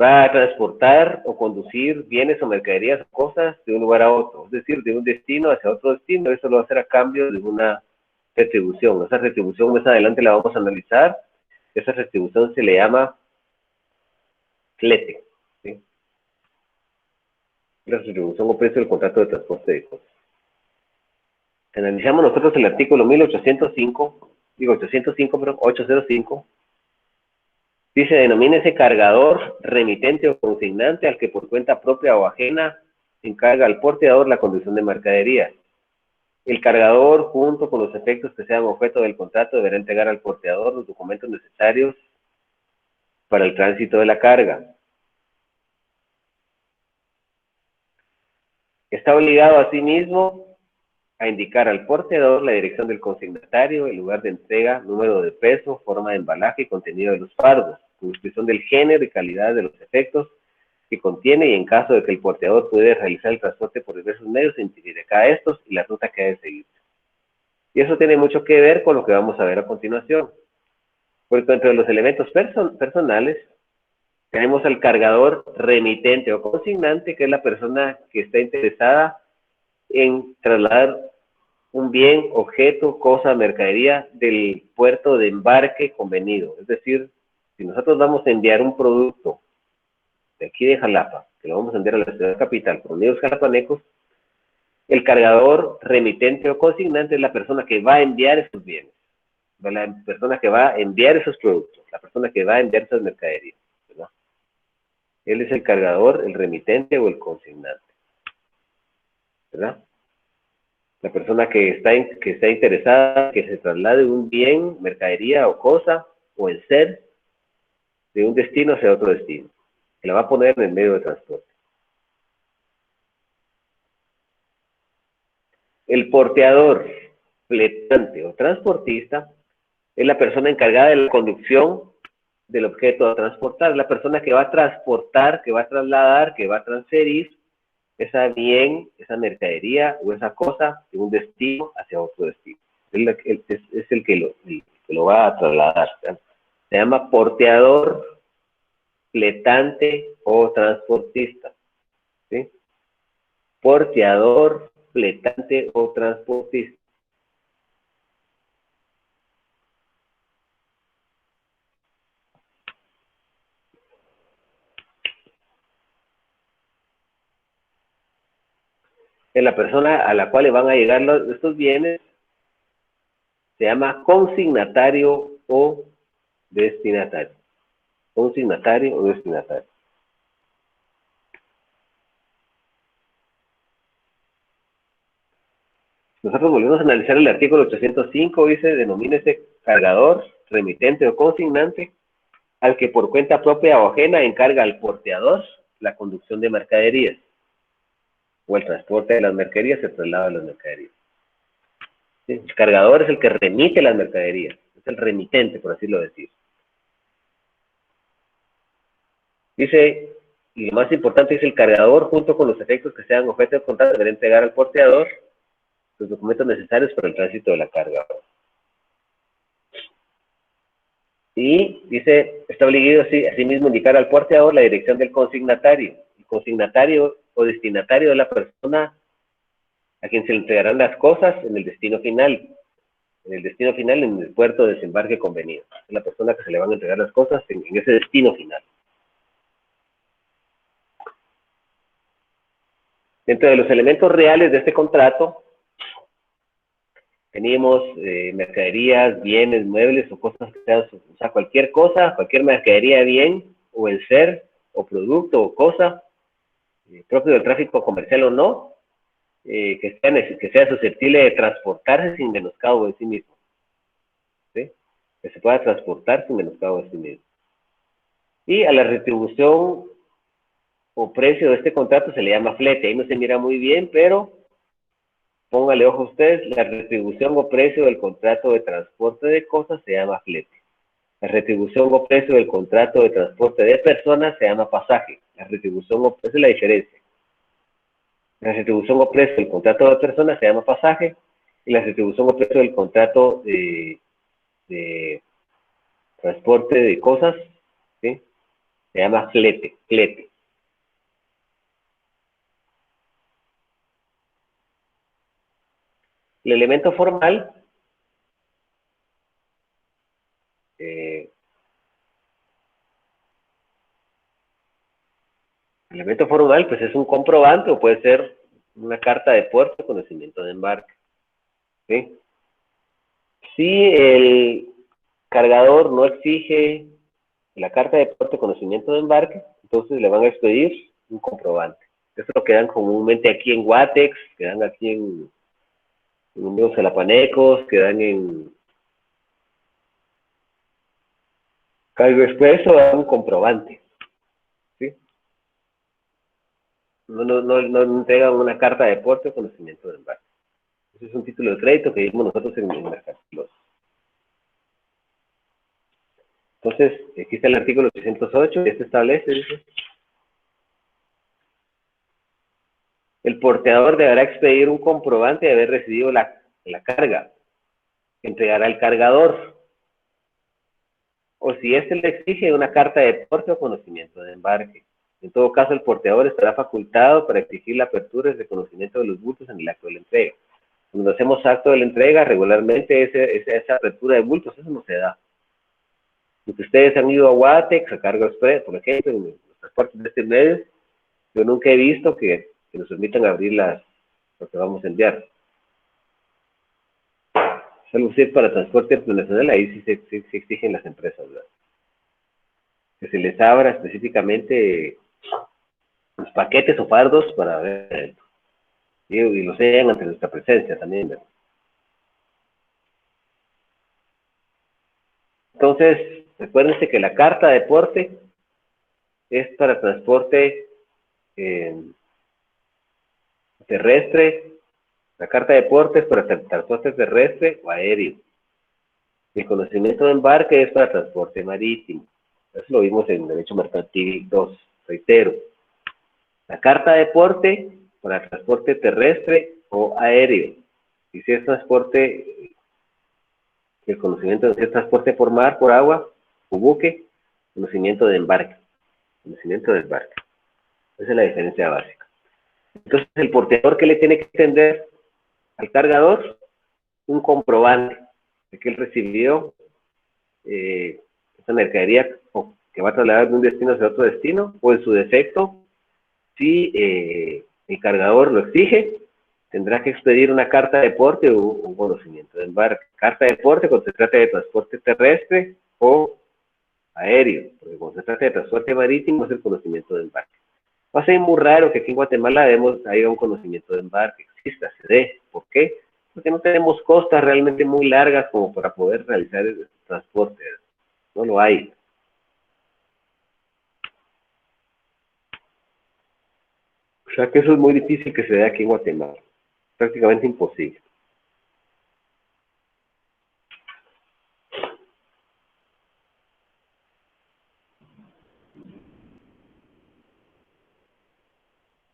va a transportar o conducir bienes o mercaderías o cosas de un lugar a otro, es decir, de un destino hacia otro destino. Eso lo va a hacer a cambio de una retribución. Esa retribución más adelante la vamos a analizar. Esa retribución se le llama flete, ¿sí? La retribución o precio del contrato de transporte de cosas. Analizamos nosotros el artículo 1805, 805, dice, denomínese cargador, remitente o consignante al que por cuenta propia o ajena encarga al porteador la conducción de mercadería. El cargador, junto con los efectos que sean objeto del contrato, deberá entregar al porteador los documentos necesarios para el tránsito de la carga. Está obligado asimismo a indicar al porteador la dirección del consignatario, el lugar de entrega, número de peso, forma de embalaje y contenido de los fardos, con descripción del género y calidad de los efectos que contiene, y en caso de que el porteador pudiera realizar el transporte por diversos medios, se identificará estos y la ruta que debe seguir. Y eso tiene mucho que ver con lo que vamos a ver a continuación. Porque entre los elementos personales tenemos al cargador remitente o consignante, que es la persona que está interesada en trasladar un bien, objeto, cosa, mercadería del puerto de embarque convenido. Es decir, si nosotros vamos a enviar un producto de aquí de Jalapa, que lo vamos a enviar a la ciudad capital por medios jalapanecos, el cargador remitente o consignante es la persona que va a enviar esos bienes, la persona que va a enviar esos productos, la persona que va a enviar esas mercaderías, ¿verdad? Él es el cargador, el remitente o el consignante, ¿verdad? La persona que está interesada en que se traslade un bien, mercadería o cosa, o el ser, de un destino hacia otro destino, que la va a poner en el medio de transporte. El porteador, fletante o transportista es la persona encargada de la conducción del objeto a transportar, la persona que va a transportar, que va a trasladar, que va a transferir esa bien, esa mercadería o esa cosa de un destino hacia otro destino. Es el que lo va a trasladar, ¿verdad? Se llama porteador, fletante o transportista, ¿sí? Porteador, fletante o transportista. En la persona a la cual le van a llegar estos bienes se llama consignatario o destinatario. Consignatario o destinatario. Nosotros volvemos a analizar el artículo 805, dice, denomínese cargador, remitente o consignante al que por cuenta propia o ajena encarga al porteador la conducción de mercaderías o el transporte de las mercaderías, el traslado de las mercaderías. ¿Sí? El cargador es el que remite las mercaderías, es el remitente, por así lo decir. Dice, y lo más importante es el cargador, junto con los efectos que sean objeto de contrato, deberá entregar al porteador los documentos necesarios para el tránsito de la carga. Y dice, está obligado asimismo indicar al porteador la dirección del consignatario. El consignatario o destinatario de la persona a quien se le entregarán las cosas en el destino final. En el destino final, en el puerto de desembarque convenido. Es la persona que se le van a entregar las cosas en ese destino final. Dentro de los elementos reales de este contrato, teníamos mercaderías, bienes, muebles o cosas que sean, o sea, cualquier cosa, cualquier mercadería, bien, o el ser, o producto, o cosa, propio del tráfico comercial o no, que sea susceptible de transportarse sin menoscabo en sí mismo. ¿Sí? Que se pueda transportar sin menoscabo en sí mismo. Y a la retribución o precio de este contrato se le llama flete. Ahí no se mira muy bien, pero póngale ojo a ustedes, la retribución o precio del contrato de transporte de cosas se llama flete. La retribución o precio del contrato de transporte de personas se llama pasaje. La retribución o precio es la diferencia. La retribución o precio del contrato de personas se llama pasaje y la retribución o precio del contrato de transporte de cosas, ¿sí? Se llama flete. El elemento formal el elemento formal pues es un comprobante o puede ser una carta de puerto, conocimiento de embarque. ¿Sí? Si el cargador no exige la carta de puerto, conocimiento de embarque, entonces le van a expedir un comprobante. Eso lo quedan comúnmente aquí en Guatex, quedan aquí en Unidos Salapanecos, quedan en Cargo Expreso, dan un comprobante. ¿Sí? No entregan una carta de puerto, conocimiento de embarque. Ese es un título de crédito que vimos nosotros en Mercantilos. Entonces, aquí está el artículo 308, y este establece, dice, el porteador deberá expedir un comprobante de haber recibido la carga, que entregará el cargador, o si éste le exige una carta de porte o conocimiento de embarque. En todo caso, el porteador estará facultado para exigir la apertura y reconocimiento de los bultos en el acto de la entrega. Cuando hacemos acto de la entrega, regularmente esa apertura de bultos, eso no se da. Porque ustedes han ido a Guatex, a Cargo Express, por ejemplo, en los transportes de este medio, yo nunca he visto que nos permitan abrir lo que vamos a enviar. Es algo así para transporte internacional, ahí sí se exigen las empresas, ¿verdad? Que se les abra específicamente los paquetes o fardos para ver, y los sellan ante nuestra presencia también, ¿verdad? Entonces, recuérdense que la carta de porte es para transporte terrestre, la carta de porte es para transporte terrestre o aéreo. El conocimiento de embarque es para transporte marítimo. Eso lo vimos en Derecho Mercantil 2, reitero. La carta de porte para transporte terrestre o aéreo. Y si es transporte, el conocimiento de transporte por mar, por agua o buque, conocimiento de embarque. Conocimiento de embarque. Esa es la diferencia básica. Entonces, el porteador, ¿qué le tiene que extender al cargador? Un comprobante de que él recibió esa mercadería que va a trasladar de un destino hacia otro destino, o en su defecto, si el cargador lo exige, tendrá que expedir una carta de porte o un conocimiento de embarque. Carta de porte cuando se trata de transporte terrestre o aéreo, porque cuando se trata de transporte marítimo es el conocimiento de embarque. Va a ser muy raro que aquí en Guatemala haya un conocimiento de embarque, exista, se dé. ¿Por qué? Porque no tenemos costas realmente muy largas como para poder realizar el transporte. No lo hay. O sea que eso es muy difícil que se dé aquí en Guatemala. Prácticamente imposible.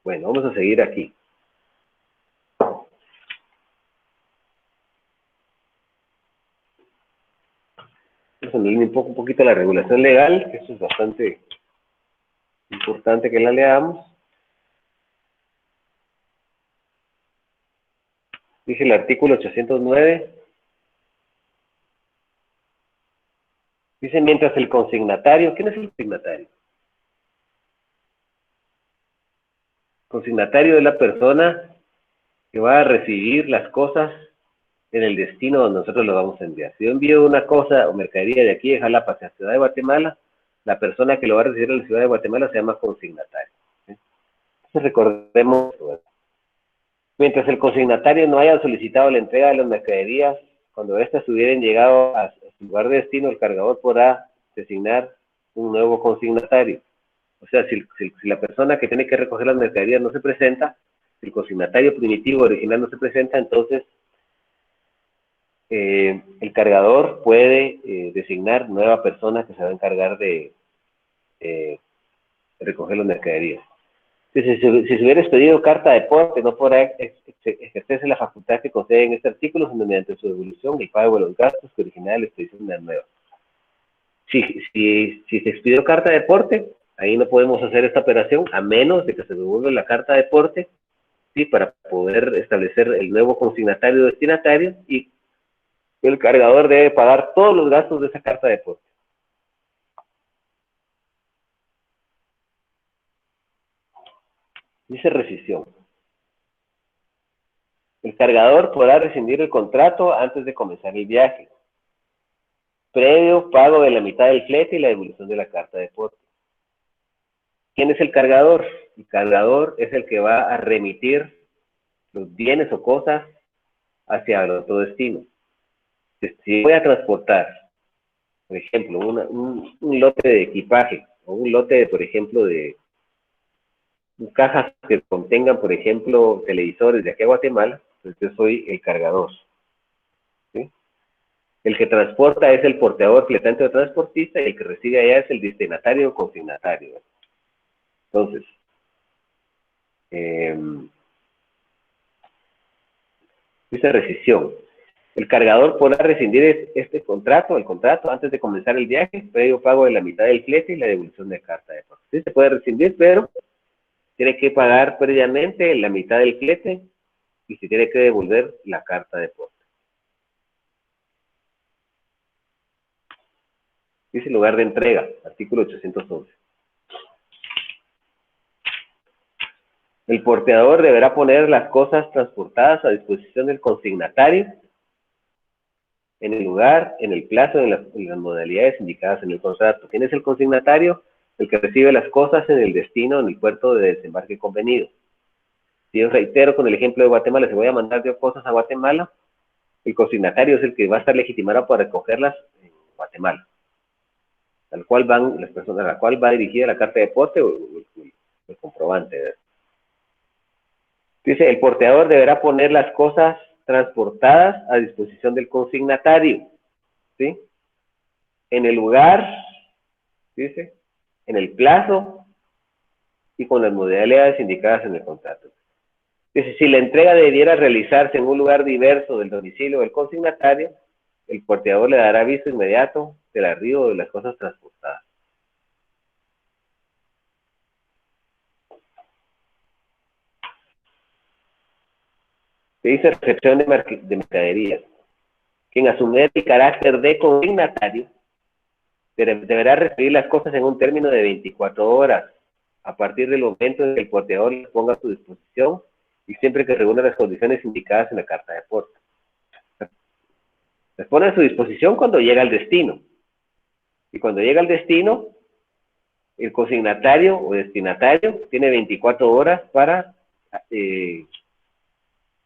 Bueno, vamos a seguir aquí. Vamos a leer un poquito la regulación legal, que eso es bastante importante que la leamos. Dice el artículo 809. Dice, mientras el consignatario, ¿quién es el consignatario? Consignatario es la persona que va a recibir las cosas en el destino donde nosotros lo vamos a enviar. Si yo envío una cosa o mercadería de aquí de Jalapa hacia la ciudad de Guatemala, la persona que lo va a recibir en la ciudad de Guatemala se llama consignatario. ¿Sí? Entonces recordemos, mientras el consignatario no haya solicitado la entrega de las mercaderías, cuando éstas hubieran llegado a su lugar de destino, el cargador podrá designar un nuevo consignatario. O sea, si la persona que tiene que recoger las mercaderías no se presenta, si el consignatario primitivo original no se presenta, entonces el cargador puede designar nueva persona que se va a encargar de recoger las mercaderías. Si se hubiera expedido carta de porte, no podrá ejercerse la facultad que concede en este artículo, sino mediante su devolución y pago de los gastos que originaron la expedición de la nueva. Si se expidió carta de porte, ahí no podemos hacer esta operación a menos de que se devuelva la carta de porte, ¿sí? Para poder establecer el nuevo consignatario destinatario, y el cargador debe pagar todos los gastos de esa carta de porte. Dice rescisión. El cargador podrá rescindir el contrato antes de comenzar el viaje, previo pago de la mitad del flete y la devolución de la carta de porte. ¿Quién es el cargador? El cargador es el que va a remitir los bienes o cosas hacia el otro destino. Si voy a transportar, por ejemplo, un lote de equipaje, o un lote, por ejemplo, de cajas que contengan, por ejemplo, televisores de aquí a Guatemala, pues yo soy el cargador. ¿Sí? El que transporta es el porteador fletante o transportista, y el que recibe allá es el destinatario o consignatario. Entonces, dice rescisión. El cargador podrá rescindir el contrato antes de comenzar el viaje, previo pago de la mitad del flete y la devolución de carta de porte. Sí, se puede rescindir, pero tiene que pagar previamente la mitad del flete y se tiene que devolver la carta de porte. Dice lugar de entrega, artículo 811. El porteador deberá poner las cosas transportadas a disposición del consignatario en el lugar, en el plazo, en las modalidades indicadas en el contrato. ¿Quién es el consignatario? El que recibe las cosas en el destino, en el puerto de desembarque convenido. Si yo reitero con el ejemplo de Guatemala, si voy a mandar yo cosas a Guatemala, el consignatario es el que va a estar legitimado para recogerlas en Guatemala, al cual van las personas, a la cual va dirigida la carta de porte o el comprobante, ¿verdad? Dice, el porteador deberá poner las cosas transportadas a disposición del consignatario, ¿sí? En el lugar, dice, en el plazo y con las modalidades indicadas en el contrato. Dice, si la entrega debiera realizarse en un lugar diverso del domicilio del consignatario, el porteador le dará aviso inmediato del arribo de las cosas transportadas. Se dice recepción de mercaderías. Quien asume el carácter de consignatario deberá recibir las cosas en un término de 24 horas, a partir del momento en que el porteador las ponga a su disposición y siempre que reúna las condiciones indicadas en la carta de porte. Las pone a su disposición cuando llega al destino. Y cuando llega al destino, el consignatario o destinatario tiene 24 horas para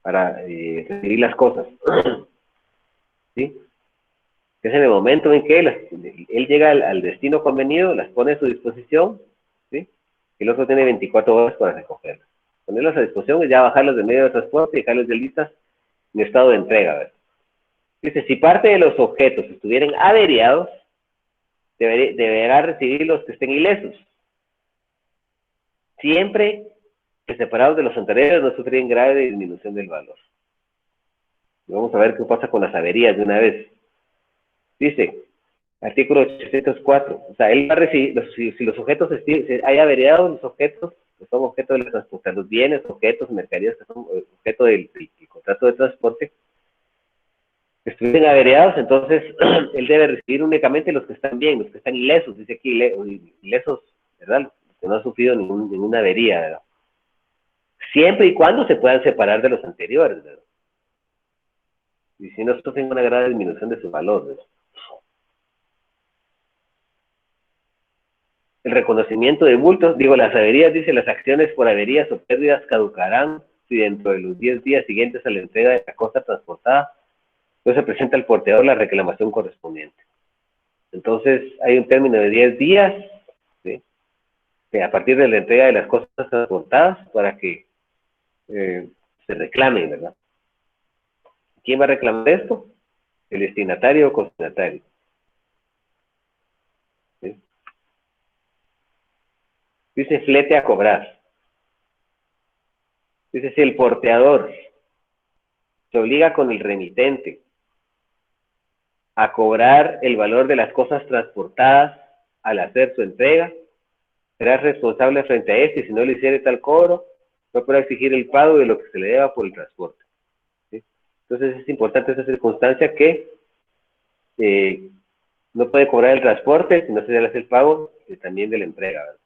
recibir las cosas. ¿Sí? Es en el momento en que él llega al destino convenido, las pone a su disposición, ¿sí? Y el otro tiene 24 horas para recogerlas. Ponerlas a disposición es ya bajarlas del medio de transporte y dejarlas de listas en estado de entrega, ¿verdad? Dice, si parte de los objetos estuvieran averiados, deberá recibir los que estén ilesos, siempre que separados de los anteriores no sufren grave disminución del valor. Y vamos a ver qué pasa con las averías de una vez. Dice, Artículo 804. O sea, él va a recibir, si los objetos, si hay averiados los objetos, que son objetos de transporte, los bienes, objetos, mercaderías que son objeto del contrato de transporte, que estuviesen averiados, entonces él debe recibir únicamente los que están bien, los que están ilesos, dice aquí, ilesos, ¿verdad? Los que no han sufrido ninguna avería, ¿verdad? Siempre y cuando se puedan separar de los anteriores, ¿verdad? Y si no sufren una gran disminución de su valor, ¿verdad? El reconocimiento de bultos, digo, las averías, dice, las acciones por averías o pérdidas caducarán si dentro de los 10 días siguientes a la entrega de la cosa transportada no se presenta al porteador la reclamación correspondiente. Entonces, hay un término de 10 días, ¿sí? Que a partir de la entrega de las cosas transportadas para que se reclamen, ¿verdad? ¿Quién va a reclamar esto? El destinatario o consignatario. ¿Sí? Dice flete a cobrar. Dice si el porteador se obliga con el remitente a cobrar el valor de las cosas transportadas al hacer su entrega, será responsable frente a este y si no le hiciere tal cobro, no podrá exigir el pago de lo que se le deba por el transporte. ¿Sí? Entonces es importante esa circunstancia que no puede cobrar el transporte si no se le hace el pago también de la entrega, ¿verdad?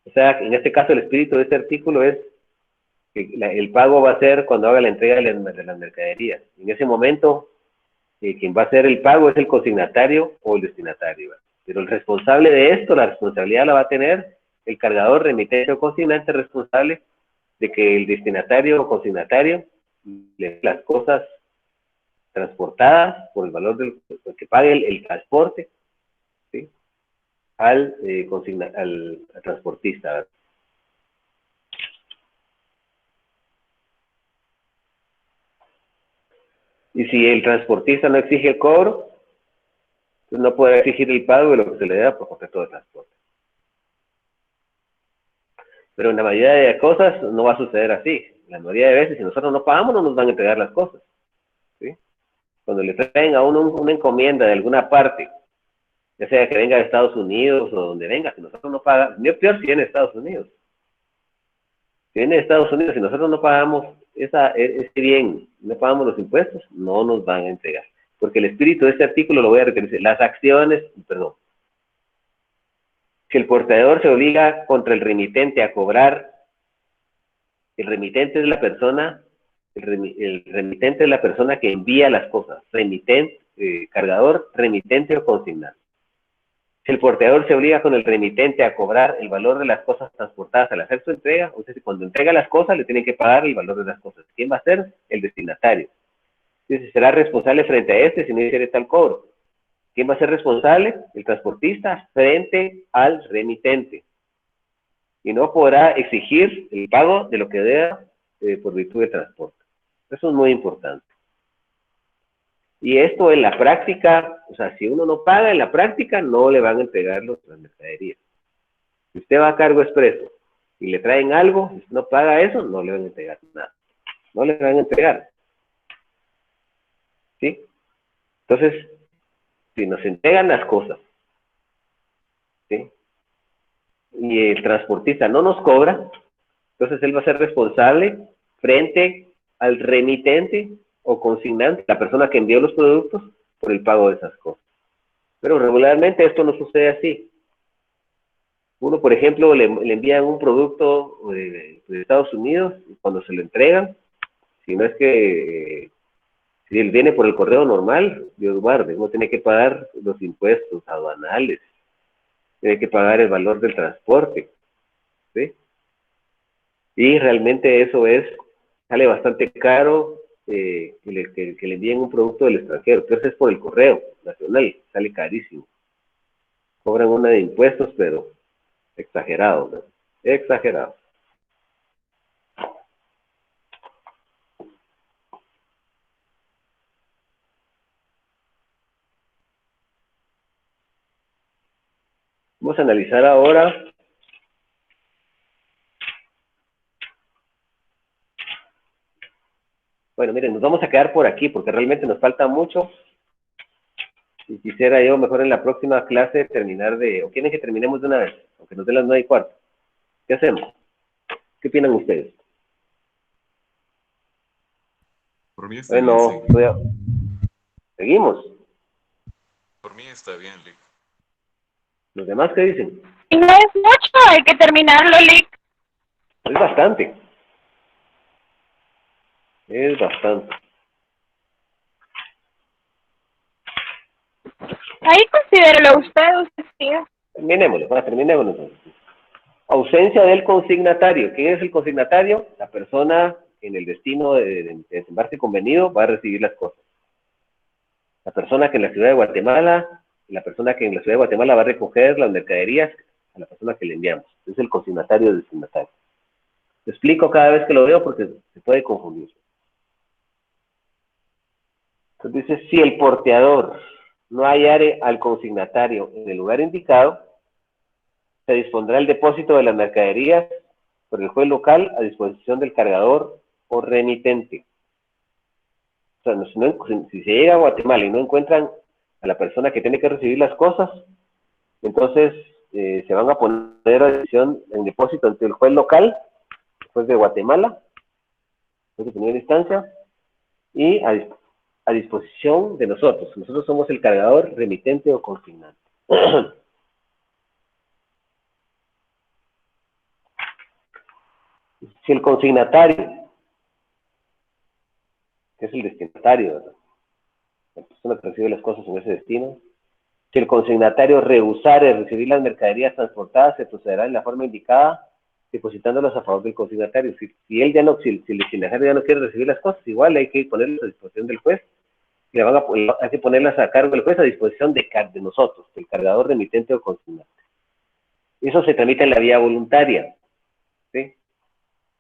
O sea, en este caso el espíritu de este artículo es que el pago va a ser cuando haga la entrega de las mercaderías. En ese momento, quien va a hacer el pago es el consignatario o el destinatario, ¿verdad? Pero el responsable de esto, la responsabilidad la va a tener el cargador, remitente o consignante responsable de que el destinatario o consignatario le dé las cosas transportadas por el valor del que pague el transporte, ¿sí? al transportista, ¿verdad? Y si el transportista no exige el cobro, pues no podrá exigir el pago de lo que se le da por contrato de transporte. Pero en la mayoría de cosas no va a suceder así. La mayoría de veces, si nosotros no pagamos, no nos van a entregar las cosas, ¿sí? Cuando le traen a uno una encomienda de alguna parte, ya sea que venga de Estados Unidos o donde venga, si nosotros no pagamos, ni peor si viene de Estados Unidos. Si viene de Estados Unidos, si nosotros no pagamos ese bien, no pagamos los impuestos, no nos van a entregar. Porque el espíritu de este artículo lo voy a repetir, las acciones, perdón, si el portador se obliga contra el remitente a cobrar, el remitente es la persona, el remitente es la persona que envía las cosas, remitente, cargador, remitente o consignante. Si el portador se obliga con el remitente a cobrar el valor de las cosas transportadas al hacer su entrega, o sea, cuando entrega las cosas le tienen que pagar el valor de las cosas. ¿Quién va a ser? El destinatario. Entonces será responsable frente a este si no hiciera tal cobro. ¿Quién va a ser responsable? El transportista frente al remitente. Y no podrá exigir el pago de lo que deba por virtud de transporte. Eso es muy importante. Y esto en la práctica, o sea, si uno no paga en la práctica, no le van a entregar las mercaderías. Si usted va a cargo expreso y le traen algo, si usted no paga eso, no le van a entregar nada. No le van a entregar. ¿Sí? Entonces, si nos entregan las cosas, ¿sí? Y el transportista no nos cobra, entonces él va a ser responsable frente al remitente o consignante, la persona que envió los productos, por el pago de esas cosas. Pero regularmente esto no sucede así. Uno, por ejemplo, le envían un producto de Estados Unidos y cuando se lo entregan, si no es que si él viene por el correo normal, Dios guarde, uno tiene que pagar los impuestos aduanales, tiene que pagar el valor del transporte, ¿sí? Y realmente eso sale bastante caro que le envíen un producto del extranjero, pero eso es por el correo nacional, sale carísimo. Cobran una de impuestos, pero exagerado, ¿no? Exagerado. Vamos a analizar ahora bueno, miren, nos vamos a quedar por aquí porque realmente nos falta mucho y quisiera yo mejor en la próxima clase terminar de, o quieren que terminemos de una vez, aunque nos den las 9:15. ¿Qué hacemos? ¿Qué opinan ustedes? Por mí está bien, Bueno, seguimos. Por mí está bien, Lick. ¿Los demás qué dicen? Y no es mucho, hay que terminarlo, Lick. Es bastante. Es bastante. Ahí considérelo usted sigue. Terminémoslo. Ausencia del consignatario. ¿Quién es el consignatario? La persona en el destino de desembarque convenido va a recibir las cosas. La persona que en la ciudad de Guatemala, la persona que en la ciudad de Guatemala va a recoger las mercaderías a la persona que le enviamos. Es el consignatario del destinatario. Lo explico cada vez que lo veo porque se puede confundir. Entonces dice, si el porteador no hallare al consignatario en el lugar indicado, se dispondrá el depósito de las mercaderías por el juez local a disposición del cargador o remitente. O sea, si se llega a Guatemala y no encuentran a la persona que tiene que recibir las cosas, entonces se van a poner a disposición en depósito ante el juez local, el juez de Guatemala, juez de primera instancia, y a disposición de nosotros. Nosotros somos el cargador, remitente o consignante. Si el consignatario, que es el destinatario, ¿verdad?, la persona que recibe las cosas en ese destino, si el consignatario rehusare recibir las mercaderías transportadas, se procederá en la forma indicada, depositándolas a favor del consignatario. Si él ya no, si el destinatario ya no quiere recibir las cosas, igual hay que ponerlas a disposición del juez, y hay que ponerlas a cargo del juez a disposición de nosotros, del cargador, remitente o consignante. Eso se tramita en la vía voluntaria, ¿sí?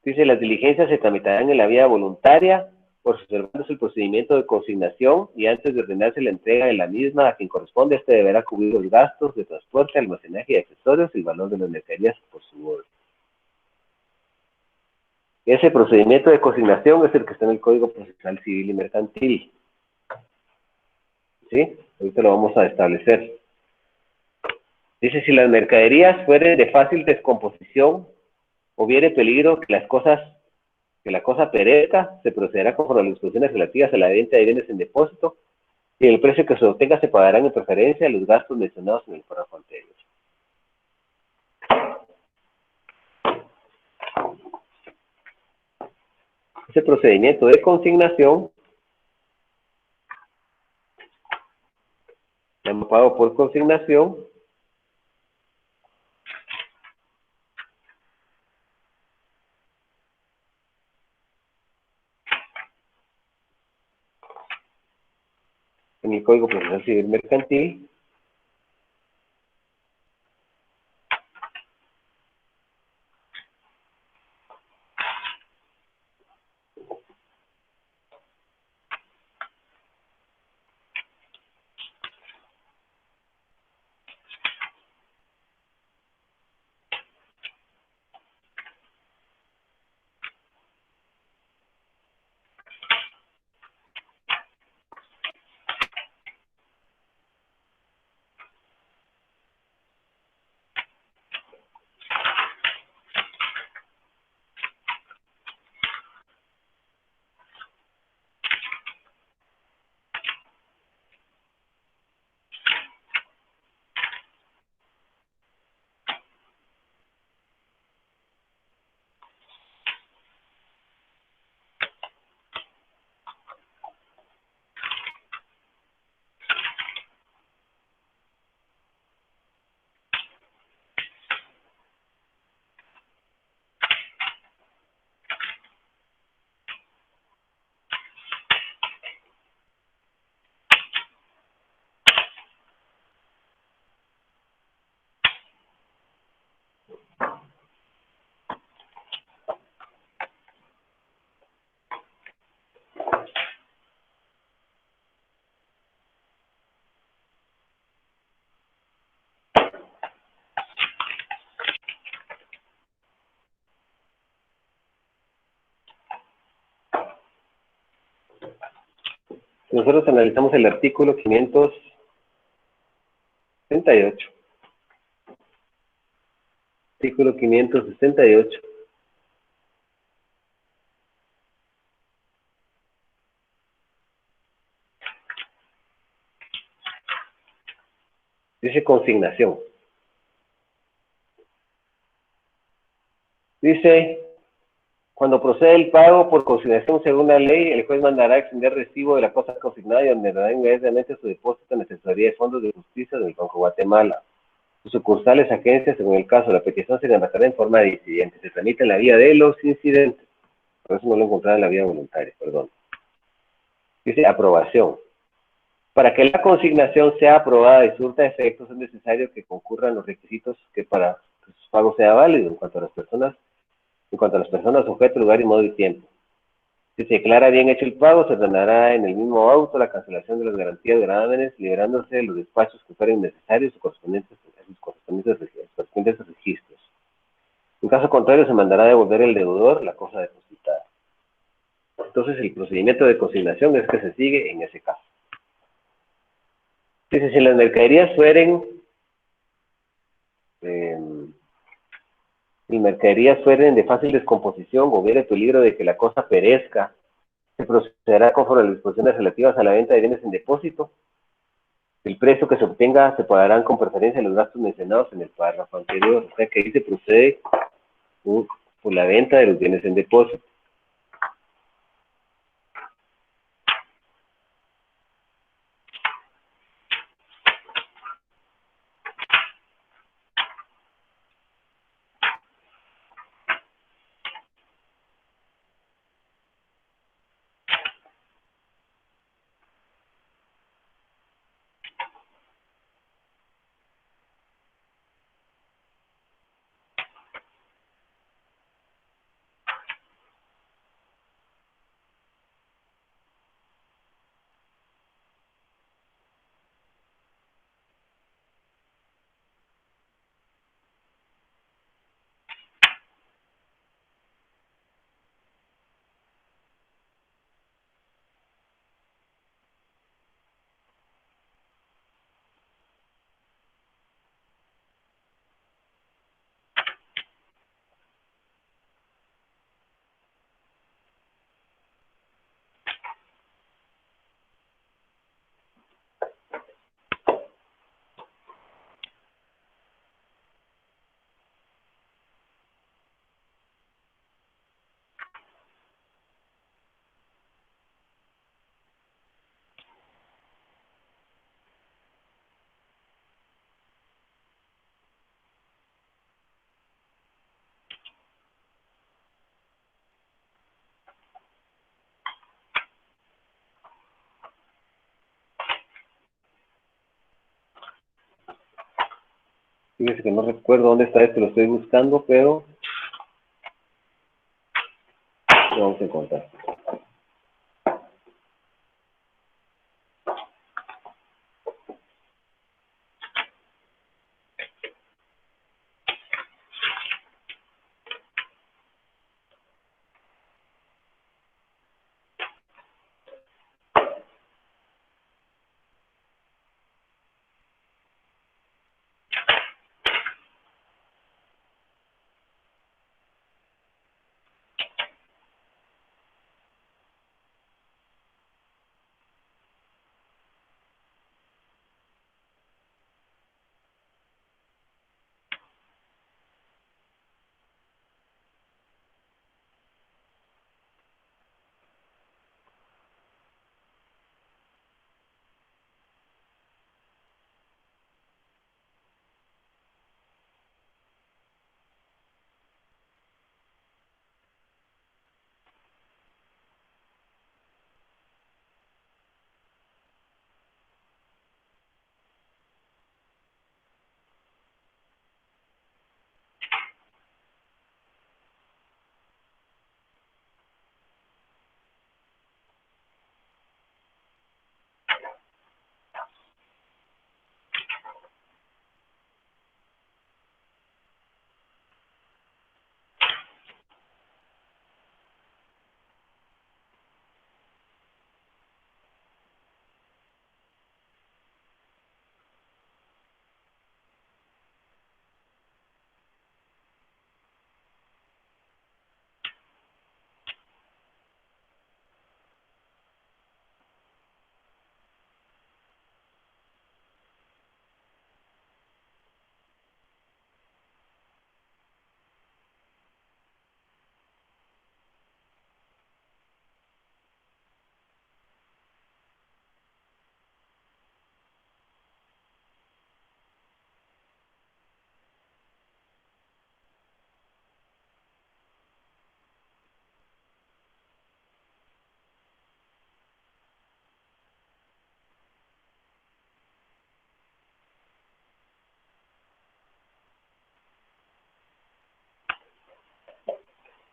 Dice, las diligencias se tramitarán en la vía voluntaria, observándose el procedimiento de consignación y antes de ordenarse la entrega de la misma a quien corresponde, este deberá cubrir los gastos de transporte, almacenaje y accesorios y el valor de las mercaderías por su orden. Ese procedimiento de consignación es el que está en el Código Procesal Civil y Mercantil. ¿Sí? Ahorita lo vamos a establecer. Dice, si las mercaderías fueren de fácil descomposición, hubiere peligro que la cosa perezca, se procederá conforme a las disposiciones relativas a la venta de bienes en depósito y el precio que se obtenga se pagarán en preferencia a los gastos mencionados en el párrafo anterior. Ese procedimiento de consignación, llamado por consignación, en el Código Procesal Civil Mercantil, Nosotros analizamos el artículo 568. Artículo 568. Dice consignación. Dice, cuando procede el pago por consignación según la ley, el juez mandará extender recibo de la cosa consignada y ordenará inmediatamente su depósito en la Tesorería de Fondos de Justicia del Banco de Guatemala. Sus sucursales, agencias, según el caso, la petición se redactará en forma de incidente. Se tramita en la vía de los incidentes. Por eso no lo encontraba en la vía voluntaria, perdón. Dice aprobación. Para que la consignación sea aprobada y surta efectos, es necesario que concurran los requisitos que para que su pago sea válido en cuanto a las personas, sujeto, lugar y modo y tiempo. Si se declara bien hecho el pago, se ordenará en el mismo auto la cancelación de las garantías de gravámenes, liberándose de los despachos que fueren necesarios sus correspondientes registros. En caso contrario, se mandará a devolver al deudor la cosa depositada. Entonces, el procedimiento de consignación es que se sigue en ese caso. Dice, si las mercaderías fueren de fácil descomposición o hubiera peligro de que la cosa perezca, se procederá conforme a las disposiciones relativas a la venta de bienes en depósito. El precio que se obtenga se pagarán con preferencia los gastos mencionados en el párrafo anterior. O sea que ahí se procede por la venta de los bienes en depósito. Fíjese que no recuerdo dónde está esto, lo estoy buscando, pero lo vamos a encontrar.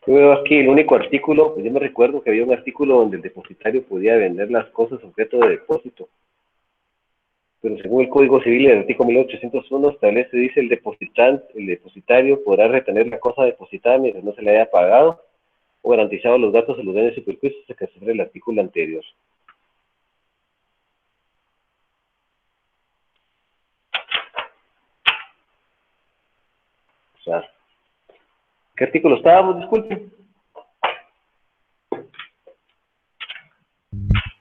Yo veo aquí el único artículo, pues yo me recuerdo que había un artículo donde el depositario podía vender las cosas objeto de depósito. Pero según el Código Civil, el artículo 1801 establece, dice, el depositario podrá retener la cosa depositada mientras no se le haya pagado o garantizado los datos de los bienes y perjuicios que sobre el artículo anterior. O sea, ¿qué artículo estábamos? Disculpe.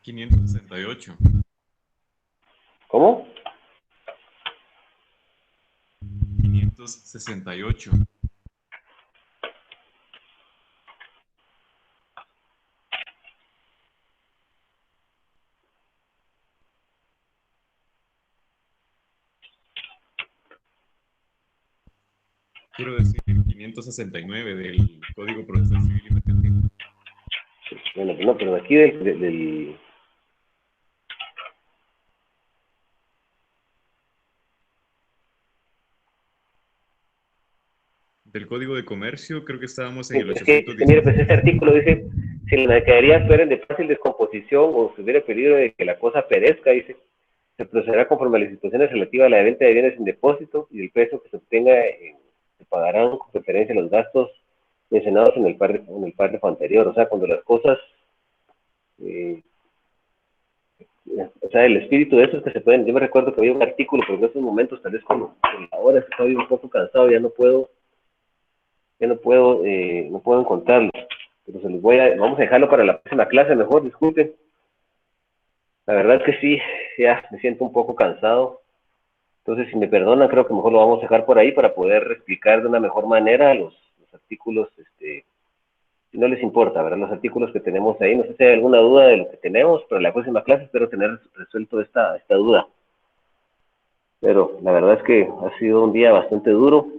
568. ¿Cómo? 568. Quiero decir 569 del Código Procesal Civil y Mercantil. Bueno, no, pero aquí del Del Código de Comercio, creo que estábamos en el es que, 810. mire, pues este artículo dice, si la mercadería fuera de fácil descomposición o si hubiera peligro de que la cosa perezca, dice, se procederá conforme a las disposiciones relativas a la venta de bienes en depósito y el precio que se obtenga se pagarán con preferencia los gastos mencionados en el párrafo anterior. O sea, cuando las cosas, o sea, el espíritu de eso es que se pueden, yo me recuerdo que había un artículo, pero en estos momentos, tal vez con la hora estoy un poco cansado, no puedo encontrarlo, pero se los vamos a dejarlo para la próxima clase mejor, disculpen. La verdad es que sí, ya me siento un poco cansado. Entonces, si me perdonan, creo que mejor lo vamos a dejar por ahí para poder explicar de una mejor manera los artículos, si no les importa, ¿verdad? Los artículos que tenemos ahí. No sé si hay alguna duda de lo que tenemos, pero en la próxima clase espero tener resuelto esta duda. Pero la verdad es que ha sido un día bastante duro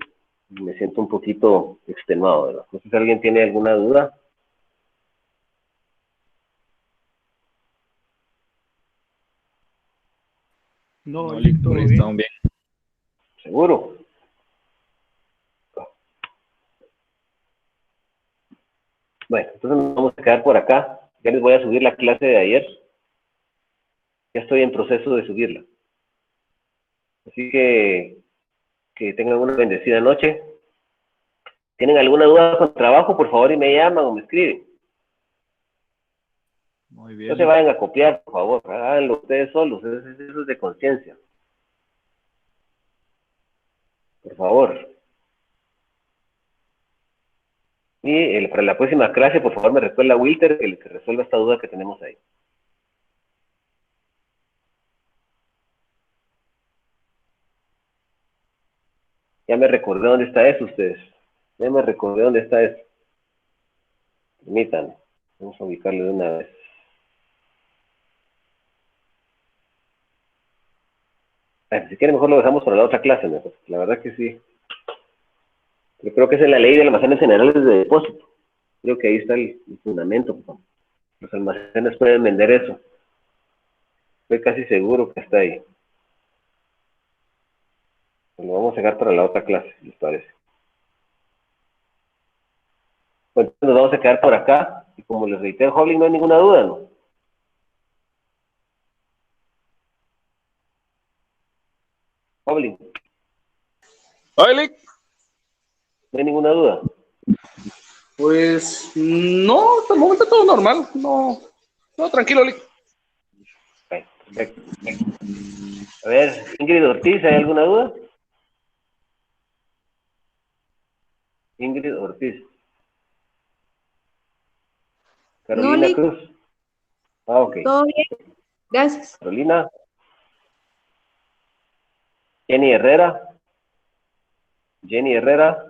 y me siento un poquito extenuado, ¿verdad? No sé si alguien tiene alguna duda. No, por ahí estamos bien. ¿Seguro? Bueno, entonces nos vamos a quedar por acá. Ya les voy a subir la clase de ayer. Ya estoy en proceso de subirla. Así que tengan una bendecida noche. ¿Tienen alguna duda con el trabajo? Por favor, y me llaman o me escriben. Muy bien. No se vayan a copiar, por favor. Háganlo ustedes solos. Eso es de conciencia. Por favor. Y para la próxima clase, por favor, me recuerda a Wilter que resuelva esta duda que tenemos ahí. Ya me recordé dónde está eso, ustedes. Ya me recordé dónde está eso. Permítanme. Vamos a ubicarlo de una vez. Si quieren, mejor lo dejamos para la otra clase, mejor. La verdad que sí. Yo creo que es en la ley de almacenes generales de depósito. Creo que ahí está el fundamento. Los almacenes pueden vender eso. Estoy casi seguro que está ahí. Lo vamos a dejar para la otra clase, ¿les parece? Bueno, nos vamos a quedar por acá. Y como les reitero, Hobling, no hay ninguna duda, ¿no? Hobling. Oye, No hay ninguna duda. pues no, hasta el momento todo normal. No, tranquilo, Lick. Okay, perfecto. A ver, Ingrid Ortiz, ¿hay alguna duda? Ingrid Ortiz. Carolina No, Cruz. Ah, ok. todo bien, gracias. Carolina. Jenny Herrera. Jenny Herrera.